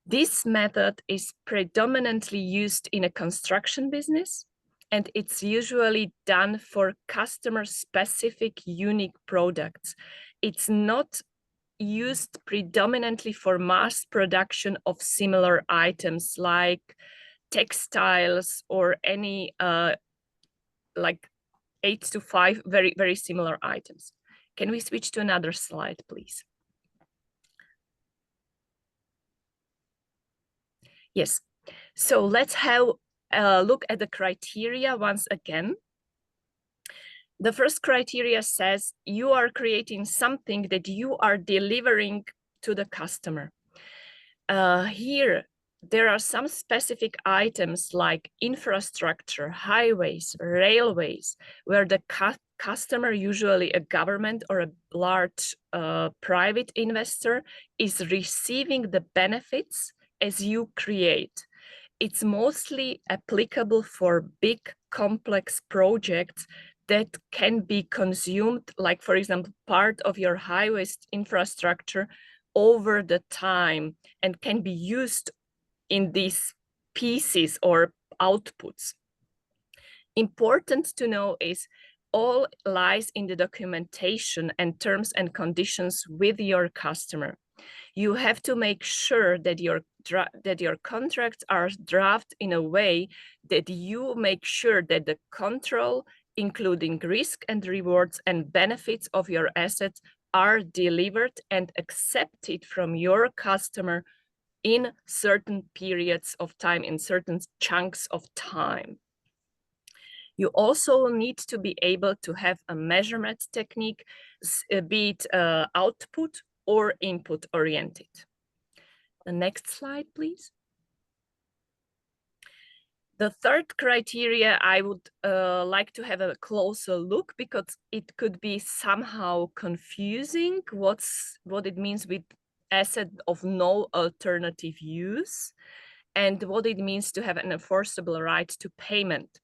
This method is predominantly used in a construction business, and it's usually done for customer-specific unique products. It's not used predominantly for mass production of similar items like textiles or any like 8 to 5 very, very similar items. Can we switch to another slide, please? Yes. So let's have a look at the criteria once again. The first criteria says you are creating something that you are delivering to the customer. Here, there are some specific items like infrastructure, highways, railways, where the customer, usually a government or a large private investor, is receiving the benefits as you create. It's mostly applicable for big, complex projects that can be consumed, like, for example, part of your highways infrastructure over the time and can be used in these pieces or outputs. Important to know is all lies in the documentation and terms and conditions with your customer. You have to make sure that your contracts are drafted in a way that you make sure that the control, including risk and rewards and benefits of your assets, are delivered and accepted from your customer in certain periods of time, in certain chunks of time. You also need to be able to have a measurement technique, be it output or input oriented. The next slide, please. The third criteria I would like to have a closer look, because it could be somehow confusing what it means with asset of no alternative use and what it means to have an enforceable right to payment.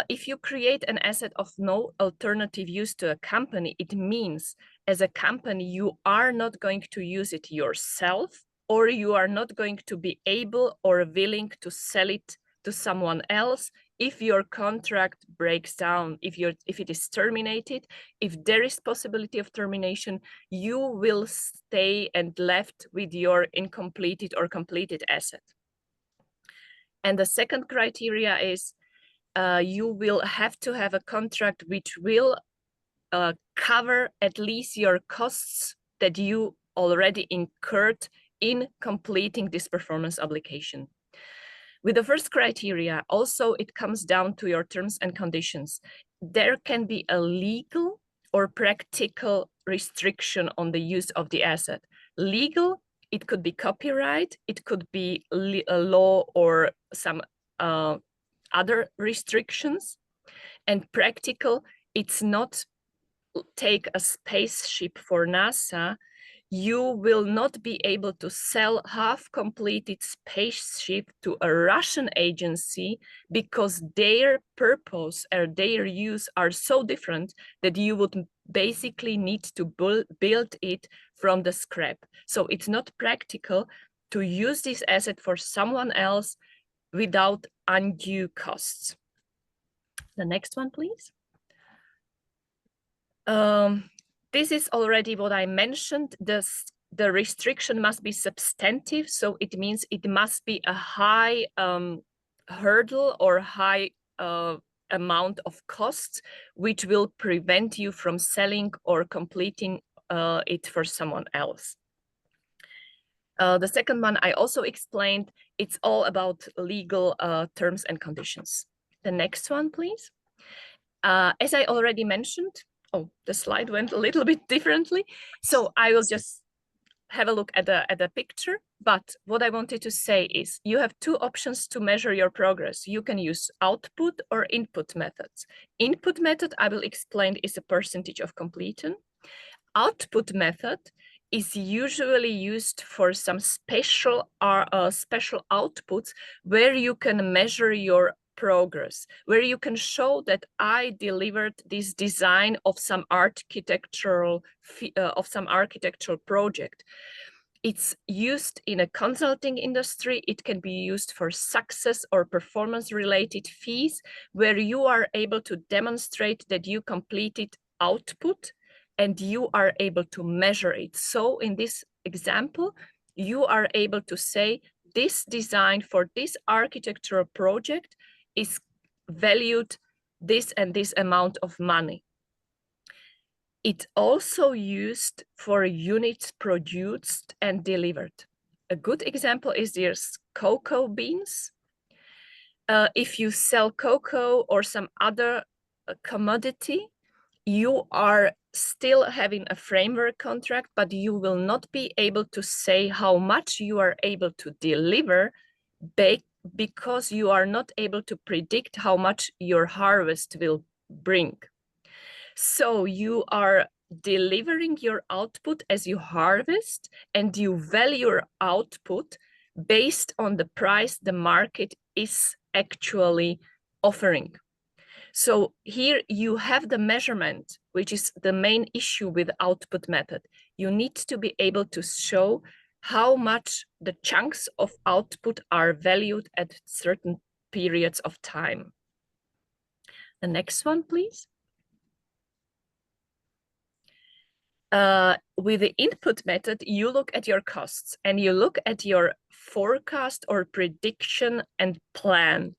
If you create an asset of no alternative use to a company, it means as a company, you are not going to use it yourself, or you are not going to be able or willing to sell it to someone else if your contract breaks down, if it is terminated. If there is possibility of termination, you will stay and left with your incompleted or completed asset. And the second criteria is you will have to have a contract which will cover at least your costs that you already incurred in completing this performance obligation. With the first criteria, also it comes down to your terms and conditions. There can be a legal or practical restriction on the use of the asset. Legal, it could be copyright, it could be a law or some other restrictions. And practical, it's not take a spaceship for NASA. You will not be able to sell half-completed spaceship to a Russian agency because their purpose or their use are so different that you would basically need to build it from the scrap. So it's not practical to use this asset for someone else without undue costs. The next one, please. This is already what I mentioned. The restriction must be substantive, so it means it must be a high hurdle or high amount of costs, which will prevent you from selling or completing it for someone else. The second one I also explained, it's all about legal terms and conditions. The next one, please. As I already mentioned, oh, the slide went a little bit differently. So I will just have a look at the picture. But what I wanted to say is you have two options to measure your progress. You can use output or input methods. Input method, I will explain, is a percentage of completion. Output method is usually used for some special outputs where you can measure your progress, where you can show that I delivered this design of some architectural project. It's used in a consulting industry. It can be used for success or performance related fees, where you are able to demonstrate that you completed output and you are able to measure it. So in this example, you are able to say this design for this architectural project is valued this and this amount of money. It also used for units produced and delivered. A good example is there's cocoa beans. If you sell cocoa or some other commodity, you are still having a framework contract, but you will not be able to say how much you are able to deliver because you are not able to predict how much your harvest will bring. So you are delivering your output as you harvest, and you value your output based on the price the market is actually offering. So here you have the measurement, which is the main issue with the output method. You need to be able to show how much the chunks of output are valued at certain periods of time. The next one, please. With the input method, you look at your costs and you look at your forecast or prediction and plan.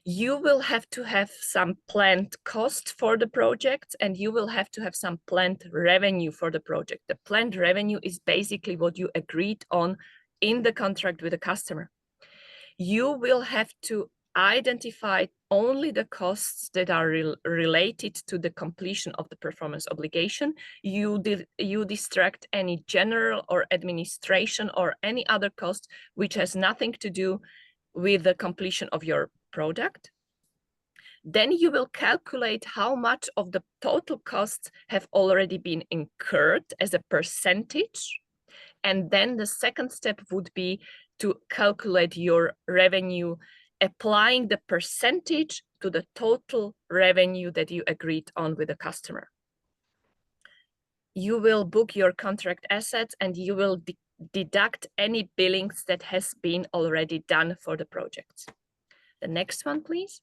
You will have to have some planned cost for the project, and you will have to have some planned revenue for the project. The planned revenue is basically what you agreed on in the contract with the customer. You will have to identify only the costs that are related to the completion of the performance obligation. You distract any general or administration or any other cost which has nothing to do with the completion of your product. Then you will calculate how much of the total costs have already been incurred as a percentage. And then the second step would be to calculate your revenue, applying the percentage to the total revenue that you agreed on with the customer. You will book your contract assets and you will deduct any billings that has been already done for the project. The next one, please.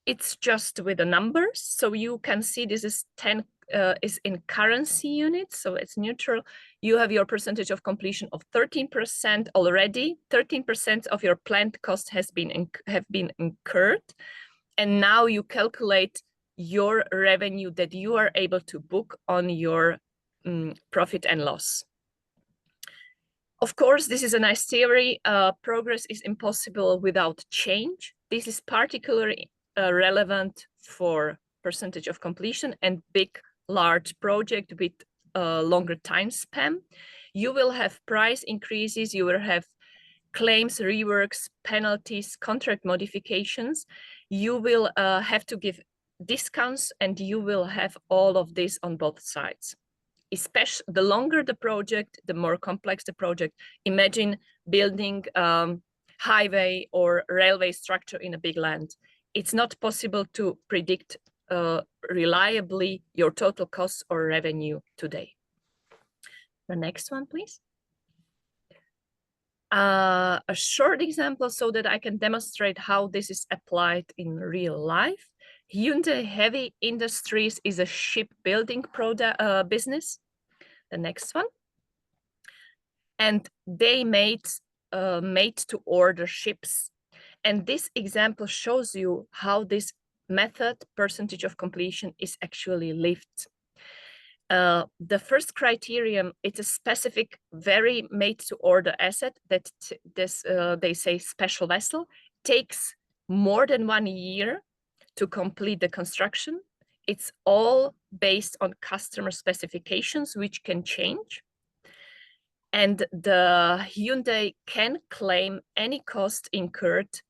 It's just with the numbers. So you can see this is 10 is in currency units, so it's neutral. You have your percentage of completion of 13% already. 13% of your planned cost have been incurred, and now you calculate your revenue that you are able to book on your profit and loss. Of course, this is a nice theory. Progress is impossible without change. This is particularly relevant for percentage of completion and big, large project with a longer time span. You will have price increases, you will have claims, reworks, penalties, contract modifications. You will have to give discounts, and you will have all of this on both sides. Especially the longer the project, the more complex the project. Imagine building highway or railway structure in a big land. It's not possible to predict reliably your total costs or revenue today. The next one, please. A short example so that I can demonstrate how this is applied in real life. Hyundai Heavy Industries is a shipbuilding business. The next one. And they made to order ships. And this example shows you how this method, percentage of completion, is actually lived. The first criterion, it's a specific, very made to order asset that they say special vessel, takes more than 1 year to complete the construction. It's all based on customer specifications, which can change. And the Hyundai can claim any cost incurred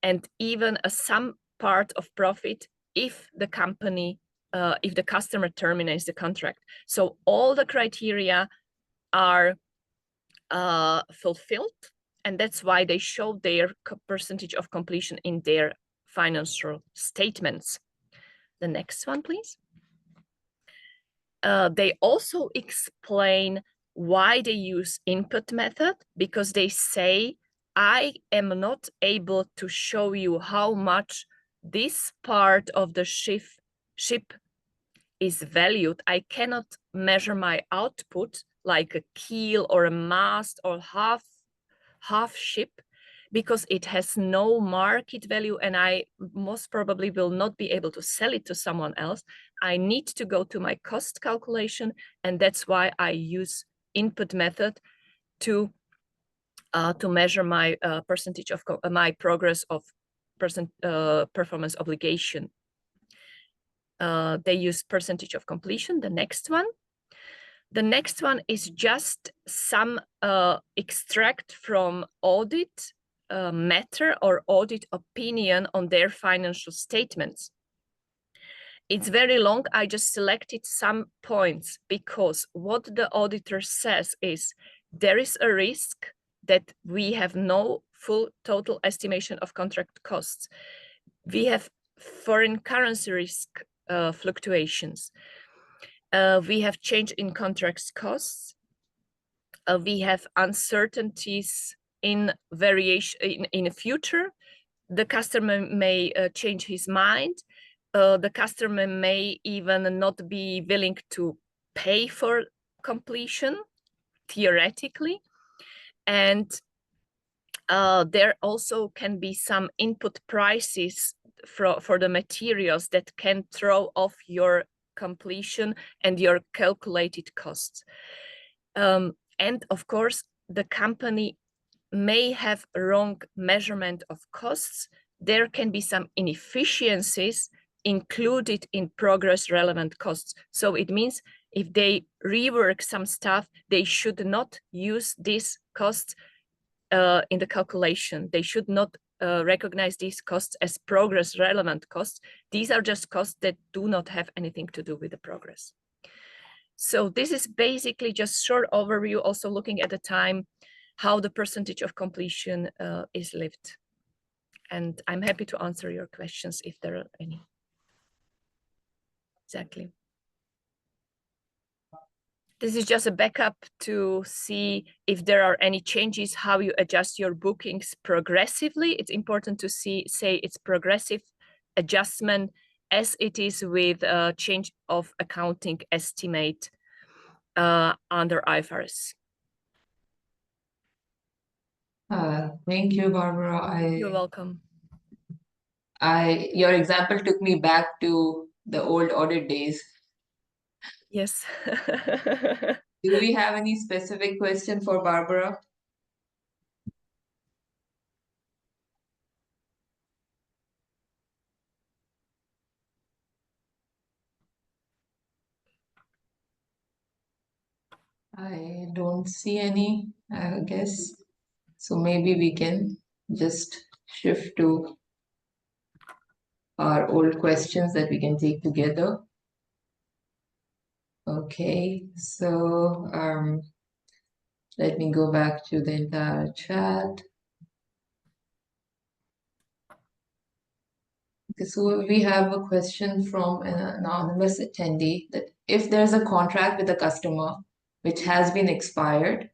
and even some part of profit if the company, if the customer terminates the contract. So all the criteria are fulfilled, and that's why they show their percentage of completion in their financial statements. The next one, please. They also explain why they use input method, because they say, I am not able to show you how much this part of the ship is valued. I cannot measure my output like a keel or a mast or half ship, because it has no market value and I most probably will not be able to sell it to someone else. I need to go to my cost calculation, and that's why I use input method to measure my percentage of my progress of performance obligation. They use percentage of completion, the next one. The next one is just some extract from audit matter or audit opinion on their financial statements. It's very long. I just selected some points because what the auditor says is there is a risk that we have no full total estimation of contract costs. We have foreign currency risk fluctuations. We have change in contracts costs. We have uncertainties in variation in the future. The customer may change his mind. The customer may even not be willing to pay for completion, theoretically. And there also can be some input prices for the materials that can throw off your completion and your calculated costs. And of course, the company may have a wrong measurement of costs. There can be some inefficiencies included in progress relevant costs. So it means if they rework some stuff, they should not use these costs in the calculation. They should not recognize these costs as progress relevant costs. These are just costs that do not have anything to do with the progress. So this is basically just short overview, also looking at the time, how the percentage of completion is lived. And I'm happy to answer your questions if there are any. Exactly. This is just a backup to see if there are any changes, how you adjust your bookings progressively. It's important to say it's progressive adjustment as it is with a change of accounting estimate under IFRS. Thank you, Barbara. You're welcome. Your example took me back to the old audit days. Yes. Do we have any specific question for Barbara? I don't see any, I guess. So maybe we can just shift to our old questions that we can take together. Okay, so let me go back to the entire chat. Okay, so we have a question from an anonymous attendee that if there's a contract with a customer which has been expired,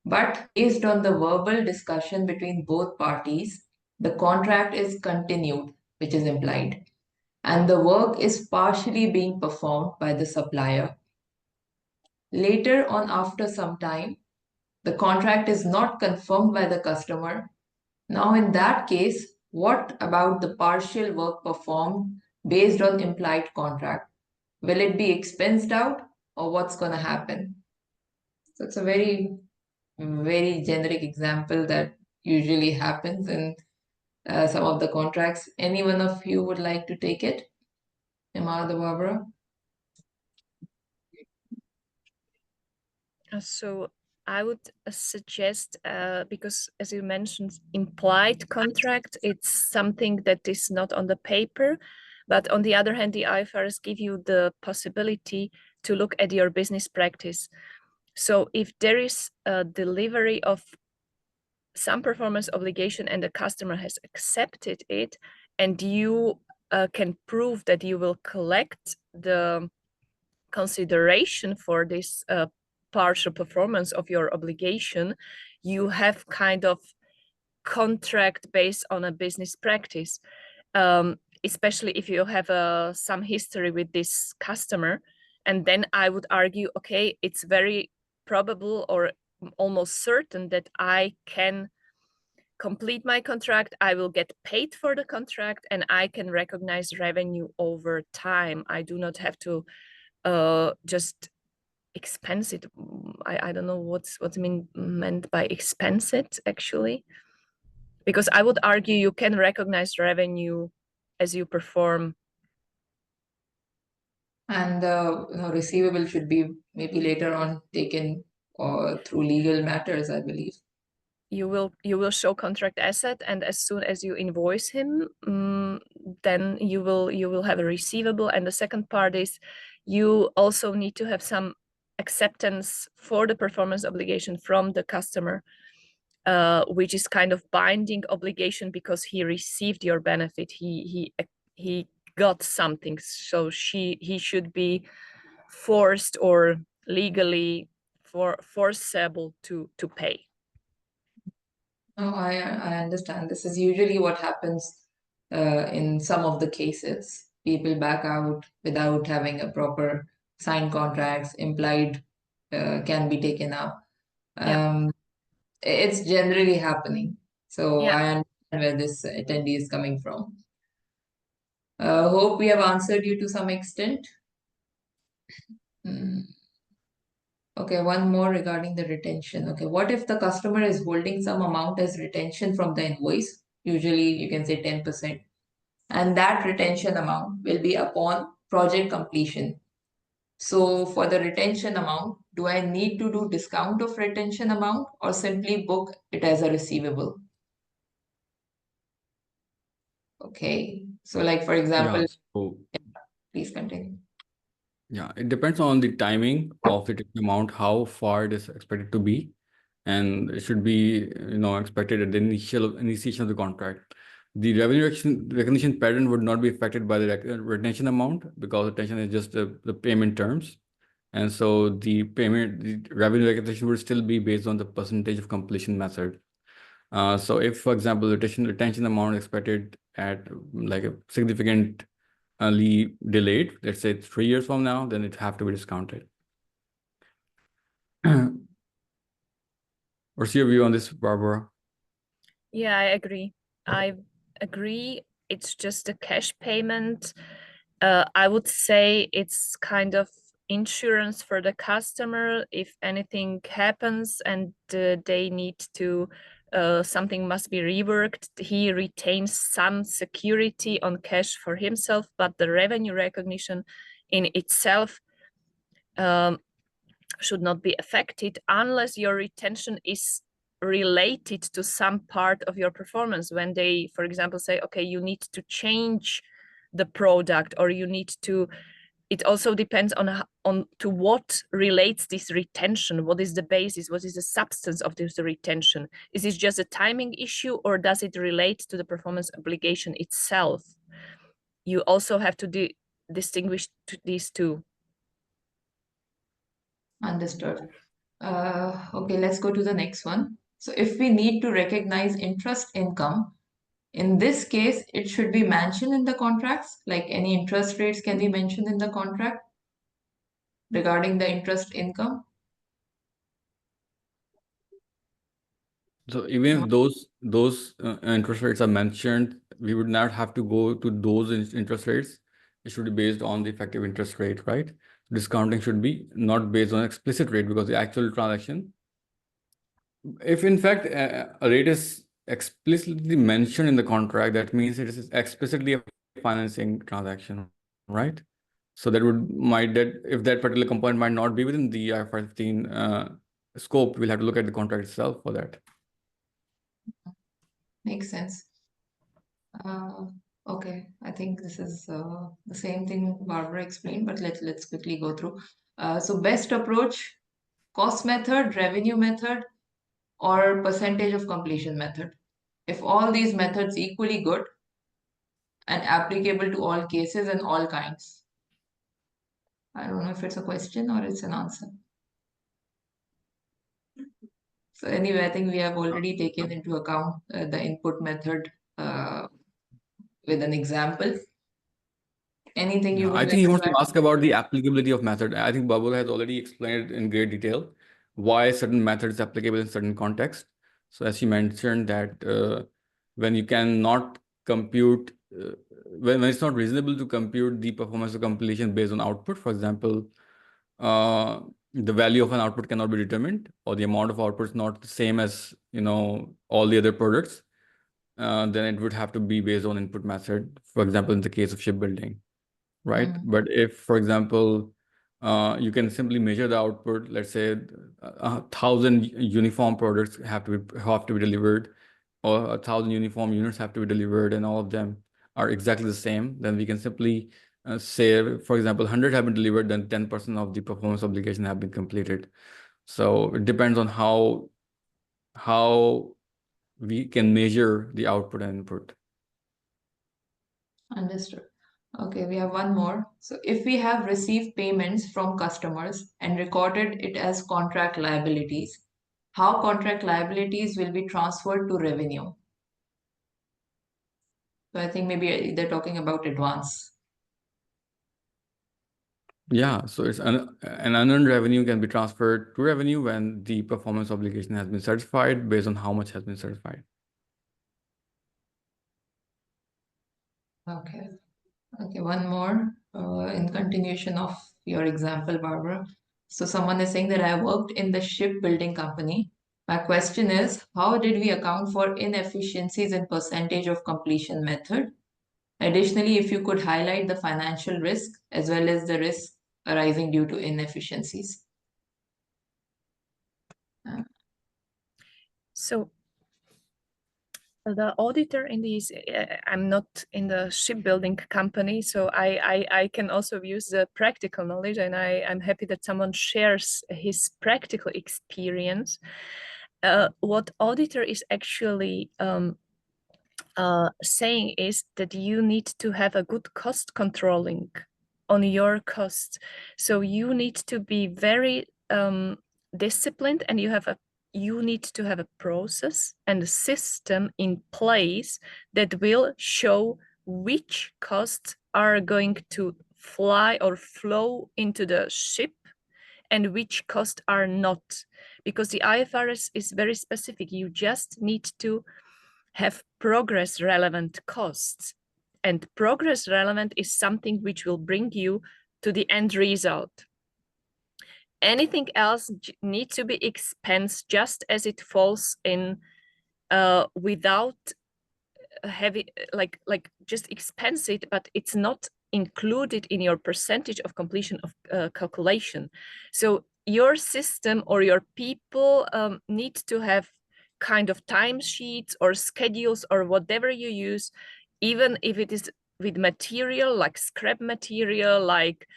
but based on the verbal discussion between both parties, the contract is continued, which is implied, and the work is partially being performed by the supplier. Later on, after some time, the contract is not confirmed by the customer. Now, in that case, what about the partial work performed based on implied contract? Will it be expensed out or what's going to happen? So it's a very, very generic example that usually happens in some of the contracts. Any one of you would like to take it? Imad or Barbara? So I would suggest, because as you mentioned, implied contract, it's something that is not on the paper, but on the other hand, the IFRS give you the possibility to look at your business practice. So if there is a delivery of some performance obligation and the customer has accepted it, and you can prove that you will collect the consideration for this partial performance of your obligation, you have kind of contract based on a business practice, especially if you have some history with this customer. And then I would argue, okay, it's very probable or almost certain that I can complete my contract, I will get paid for the contract, and I can recognize revenue over time. I do not have to just expense it. I don't know what's meant by expense it actually, because I would argue you can recognize revenue as you perform. And the receivable should be maybe later on taken through legal matters, I believe. You will show contract asset, and as soon as you invoice him, then you will have a receivable. And the second part is you also need to have some acceptance for the performance obligation from the customer, which is kind of binding obligation because he received your benefit. He got something, so he should be forced or legally forcible to pay. No, I understand. This is usually what happens in some of the cases. People back out without having a proper signed contracts, implied can be taken up. It's generally happening. So Yeah. I understand where this attendee is coming from. Hope we have answered you to some extent. Okay, one more regarding the retention. Okay, what if the customer is holding some amount as retention from the invoice? Usually you can say 10%. And that retention amount will be upon project completion. So for the retention amount, do I need to do discount of retention amount or simply book it as a receivable? Okay, so like for example, please continue. Yeah, it depends on the timing of the amount, how far it is expected to be, and it should be expected at the initiation of the contract. The revenue recognition pattern would not be affected by the retention amount because retention is just the payment terms, and so the revenue recognition would still be based on the percentage of completion method. So if, for example, retention amount expected at like a significantly delayed, let's say 3 years from now, then it have to be discounted. What's your view on this, Barbora? Yeah, I agree. It's just a cash payment. I would say it's kind of insurance for the customer if anything happens and they need to something must be reworked. He retains some security on cash for himself, but the revenue recognition in itself should not be affected unless your retention is related to some part of your performance. When they, for example, say, okay, you need to change the product, or you need to, it also depends on to what relates this retention. What is the basis? What is the substance of this retention? Is it just a timing issue, or does it relate to the performance obligation itself? You also have to distinguish these two. Understood. Okay, let's go to the next one. So if we need to recognize interest income, in this case, it should be mentioned in the contracts, like any interest rates can be mentioned in the contract regarding the interest income. So even if those interest rates are mentioned, we would not have to go to those interest rates. It should be based on the effective interest rate, right? Discounting should be not based on explicit rate, because the actual transaction, if in fact a rate is explicitly mentioned in the contract, that means it is explicitly a financing transaction, right? So if that particular component might not be within the IFRS 15 scope, we'll have to look at the contract itself for that. Makes sense. Okay, I think this is the same thing Barbara explained, but let's quickly go through. So best approach, cost method, revenue method, or percentage of completion method. If all these methods equally good and applicable to all cases and all kinds. I don't know if it's a question or it's an answer. So anyway, I think we have already taken into account the input method with an example. Anything you would I think he wants to ask about the applicability of method. I think Barbora has already explained it in great detail why certain methods is applicable in certain contexts. So as you mentioned that when you cannot compute, when it's not reasonable to compute the performance of completion based on output, for example, the value of an output cannot be determined, or the amount of output is not the same as, all the other products, then it would have to be based on input method, for example, in the case of shipbuilding, right? But if, for example, you can simply measure the output, let's say 1,000 uniform products have to be delivered, or 1,000 uniform units have to be delivered, and all of them are exactly the same, then we can simply say, for example, 100 have been delivered, then 10% of the performance obligation have been completed. So it depends on how we can measure the output and input. Understood. Okay, we have one more. So if we have received payments from customers and recorded it as contract liabilities, how contract liabilities will be transferred to revenue? So I think maybe they're talking about advance. Yeah, so it's an unearned revenue can be transferred to revenue when the performance obligation has been certified based on how much has been certified. Okay. Okay, one more in continuation of your example, Barbara. So someone is saying that I worked in the shipbuilding company. My question is, how did we account for inefficiencies in percentage of completion method? Additionally, if you could highlight the financial risk as well as the risk arising due to inefficiencies. So the auditor in these, I'm not in the shipbuilding company, so I can also use the practical knowledge, and I'm happy that someone shares his practical experience. What auditor is actually saying is that you need to have a good cost controlling on your costs. So you need to be very disciplined, and you need to have a process and a system in place that will show which costs are going to fly or flow into the ship and which costs are not. Because the IFRS is very specific. You just need to have progress relevant costs. And progress relevant is something which will bring you to the end result. Anything else needs to be expensed just as it falls in without heavy, like just expense it, but it's not included in your percentage of completion of calculation. So your system or your people need to have kind of timesheets or schedules or whatever you use, even if it is with material like scrap material, like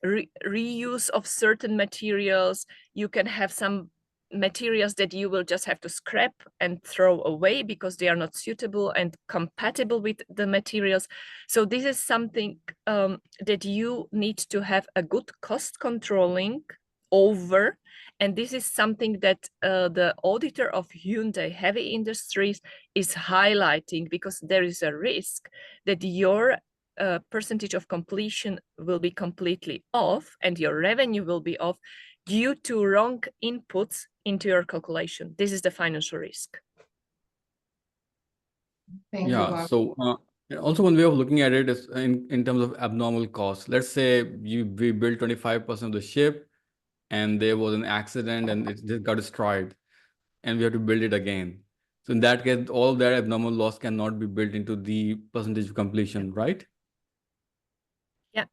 reuse of certain materials. You can have some materials that you will just have to scrap and throw away because they are not suitable and compatible with the materials. So this is something that you need to have a good cost controlling over. And this is something that the auditor of Hyundai Heavy Industries is highlighting, because there is a risk that your percentage of completion will be completely off and your revenue will be off due to wrong inputs into your calculation. This is the financial risk. Thank you, Barbara. So also one way of looking at it is in terms of abnormal costs. Let's say we built 25% of the ship and there was an accident and it just got destroyed and we have to build it again. So in that case, all that abnormal loss cannot be built into the percentage of completion, right? Yeah,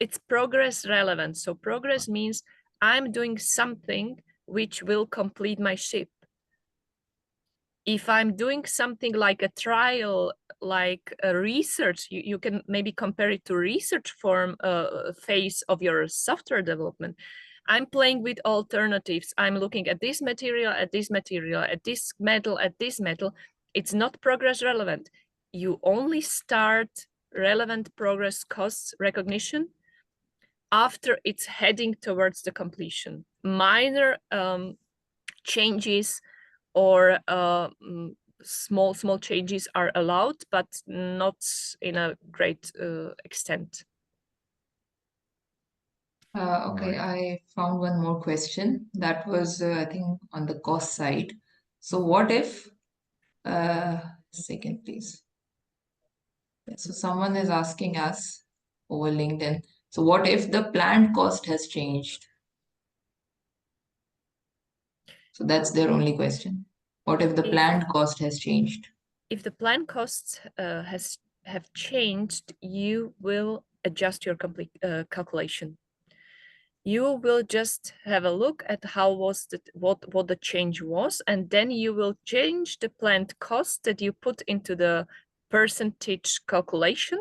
it's progress relevant. So progress means I'm doing something which will complete my ship. If I'm doing something like a trial, like a research, you can maybe compare it to research form phase of your software development. I'm playing with alternatives. I'm looking at this material, at this material, at this metal, at this metal. It's not progress relevant. You only start relevant progress costs recognition after it's heading towards the completion. Minor changes or small changes are allowed, but not in a great extent. Okay, I found one more question. That was, I think, on the cost side. So what if, second please. So someone is asking us over LinkedIn. So what if the planned cost has changed? So that's their only question. What if the planned cost has changed? If the planned costs have changed, you will adjust your complete calculation. You will just have a look at how was what the change was, and then you will change the planned cost that you put into the percentage calculation,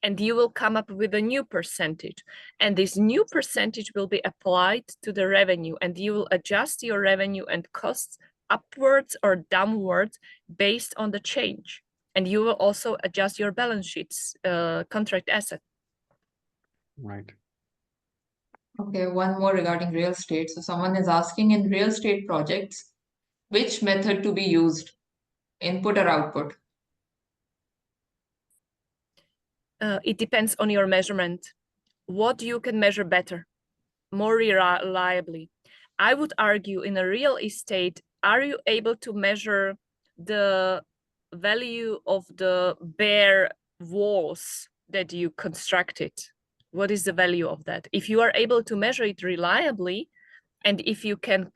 and you will come up with a new percentage. And this new percentage will be applied to the revenue, and you will adjust your revenue and costs upwards or downwards based on the change. And you will also adjust your balance sheets, contract asset. Right. Okay, one more regarding real estate. So someone is asking, in real estate projects, which method to be used, input or output? It depends on your measurement. What you can measure better, more reliably. I would argue in a real estate, are you able to measure the value of the bare walls that you constructed? What is the value of that? If you are able to measure it reliably, and if you can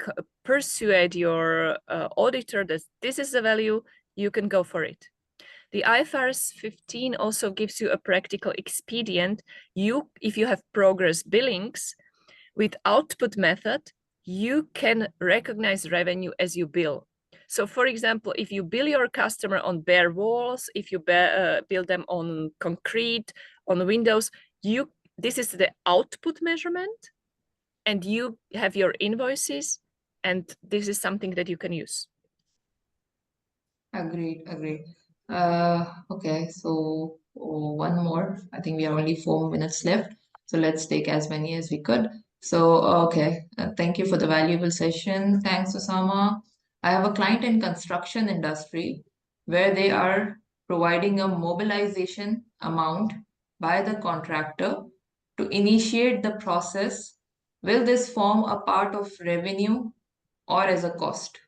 persuade your auditor that this is the value, you can go for it. The IFRS 15 also gives you a practical expedient. If you have progress billings, with output method, you can recognize revenue as you bill. So for example, if you bill your customer on bare walls, if you bill them on concrete, on windows, this is the output measurement, and you have your invoices, and this is something that you can use. Agreed. Okay, so one more. I think we have only 4 minutes left. So let's take as many as we could. So, okay, thank you for the valuable session. Thanks, Osama. I have a client in construction industry where they are providing a mobilization amount by the contractor to initiate the process. Will this form a part of revenue or as a cost?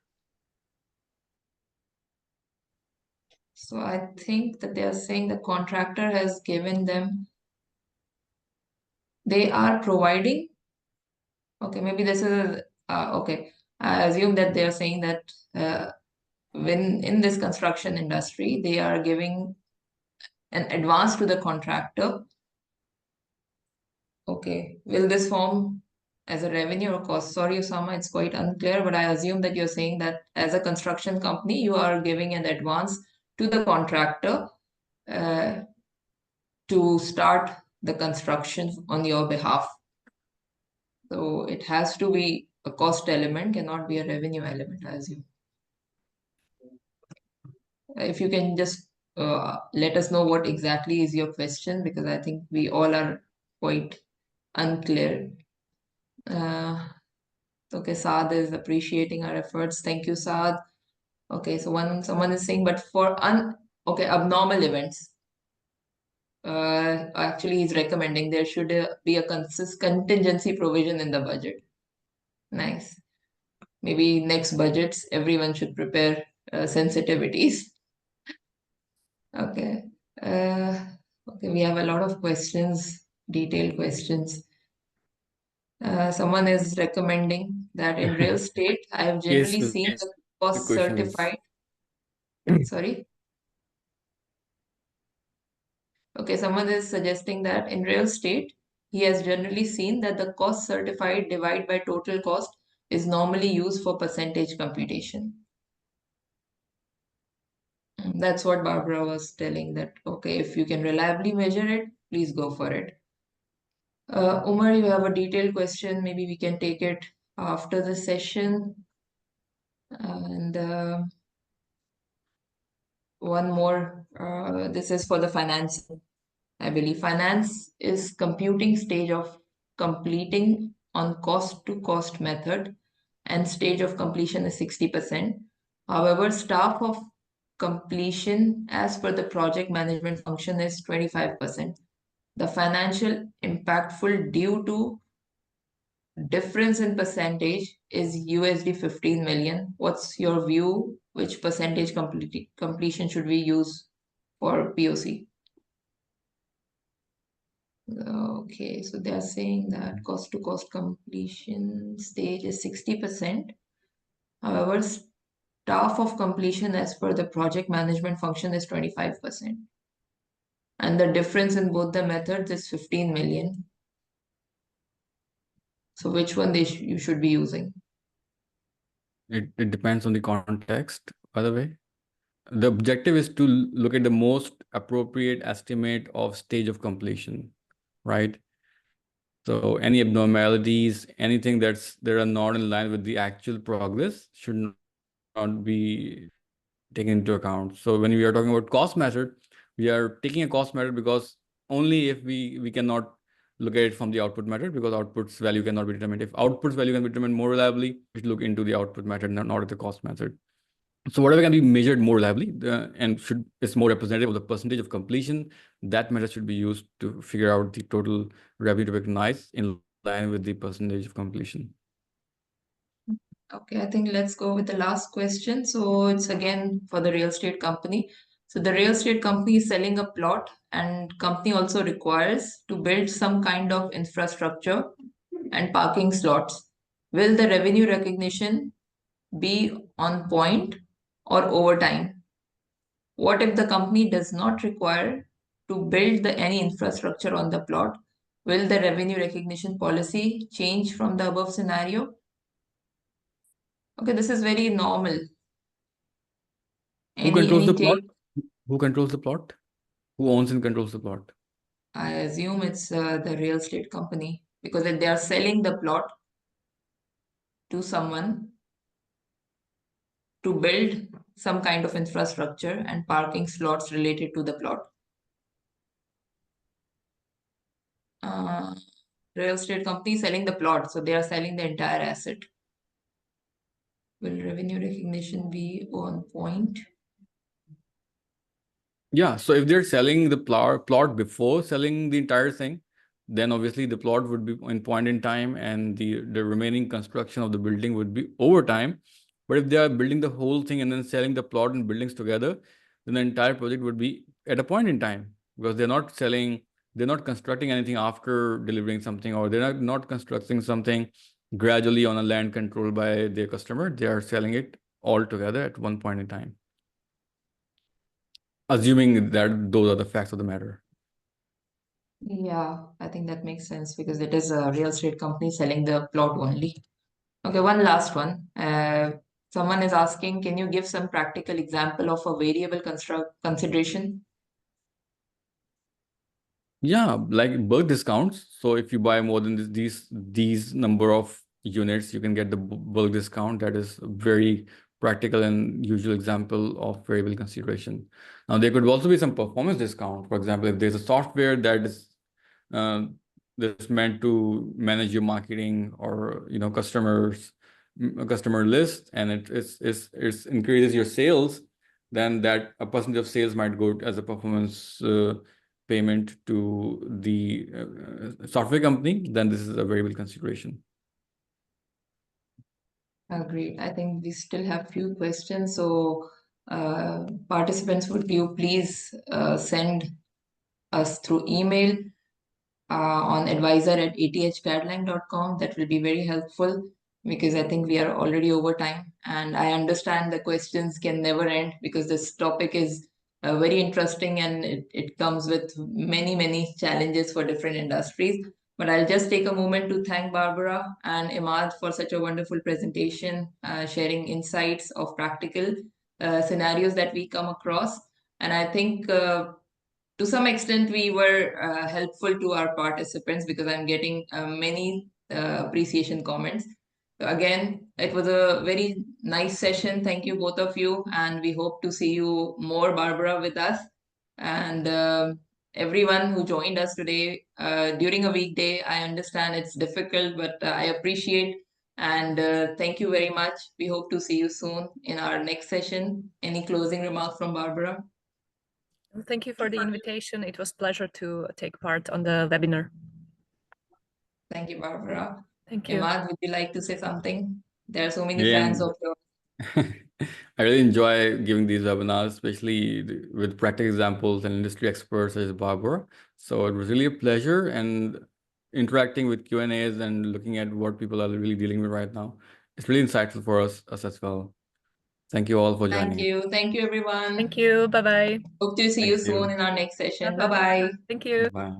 So I think that they are saying the contractor has given them, they are providing. Okay, maybe this is, okay. I assume that they are saying that when in this construction industry, they are giving an advance to the contractor. Okay, will this form as a revenue or cost? Sorry, Osama, it's quite unclear, but I assume that you're saying that as a construction company, you are giving an advance to the contractor to start the construction on your behalf. So it has to be a cost element, cannot be a revenue element, I assume. If you can just let us know what exactly is your question, because I think we all are quite unclear. Okay, Saad is appreciating our efforts. Thank you, Saad. Okay, so someone is saying, but for abnormal events, actually he's recommending there should be a contingency provision in the budget. Nice. Maybe next budgets, everyone should prepare sensitivities. Okay. Okay, we have a lot of questions, detailed questions. Someone is recommending that in real estate, I have generally seen the cost certified. Sorry. Okay, someone is suggesting that in real estate, he has generally seen that the cost certified divided by total cost is normally used for percentage computation. That's what Barbara was telling, that, okay, if you can reliably measure it, please go for it. Umar, you have a detailed question. Maybe we can take it after the session. And one more, this is for the finance. I believe finance is computing stage of completing on cost to cost method, and stage of completion is 60%. However, staff of completion as per the project management function is 25%. The financial impactful due to difference in percentage is USD 15 million. What's your view? Which percentage completion should we use for POC? Okay, so they are saying that cost to cost completion stage is 60%. However, staff of completion as per the project management function is 25%. And the difference in both the methods is 15 million. So which one you should be using? It depends on the context, by the way. The objective is to look at the most appropriate estimate of stage of completion, right? So any abnormalities, anything that are not in line with the actual progress should not be taken into account. So when we are talking about cost method, we are taking a cost method because only if we cannot look at it from the output method, because output's value cannot be determined. If output's value can be determined more reliably, we should look into the output method, not at the cost method. So whatever can be measured more reliably and is more representative of the percentage of completion, that method should be used to figure out the total revenue to recognize in line with the percentage of completion. Okay, I think let's go with the last question. So it's again for the real estate company. So the real estate company is selling a plot, and company also requires to build some kind of infrastructure and parking slots. Will the revenue recognition be on point or over time? What if the company does not require to build any infrastructure on the plot? Will the revenue recognition policy change from the above scenario? Okay, this is very normal. Who controls the plot? Take? Who controls the plot? Who owns and controls the plot? I assume it's the real estate company, because if they are selling the plot to someone to build some kind of infrastructure and parking slots related to the plot. Real estate company selling the plot, so they are selling the entire asset. Will revenue recognition be on point? Yeah, so if they're selling the plot before selling the entire thing, then obviously the plot would be in point in time and the remaining construction of the building would be over time. But if they are building the whole thing and then selling the plot and buildings together, then the entire project would be at a point in time, because they're not constructing anything after delivering something, or they're not constructing something gradually on a land controlled by their customer. They are selling it all together at one point in time, assuming that those are the facts of the matter. Yeah, I think that makes sense because it is a real estate company selling the plot only. Okay, one last one. Someone is asking, can you give some practical example of a variable consideration? Yeah, like bulk discounts. So if you buy more than these number of units, you can get the bulk discount. That is very practical and usual example of variable consideration. Now, there could also be some performance discount. For example, if there's a software that is that's meant to manage your marketing or customer list, and it increases your sales, then that a percentage of sales might go as a performance payment to the software company. Then this is a variable consideration. Great. I think we still have few questions. So participants, would you please send us through email on advisor@athGADLANG.com. That will be very helpful because I think we are already over time, and I understand the questions can never end because this topic is very interesting and it comes with many challenges for different industries. But I'll just take a moment to thank Barbora and Imad for such a wonderful presentation, sharing insights of practical scenarios that we come across. And I think to some extent we were helpful to our participants because I'm getting many appreciation comments. So again, it was a very nice session. Thank you both of you, and we hope to see you more, Barbora, with us, and everyone who joined us today during a weekday. I understand it's difficult, but I appreciate, and thank you very much. We hope to see you soon in our next session. Any closing remarks from Barbora? Thank you for the invitation. It was a pleasure to take part on the webinar. Thank you, Barbora. Thank you. Imad, would you like to say something? There are so many fans of yours. I really enjoy giving these webinars, especially with practical examples and industry experts such as Barbora. So it was really a pleasure, and interacting with Q&As and looking at what people are really dealing with right now. It's really insightful for us as well. Thank you all for joining. Thank you. Thank you, everyone. Thank you. Bye-bye. Hope to see you Thank you. soon in our next session. Bye-bye. Bye-bye. Thank you. Bye.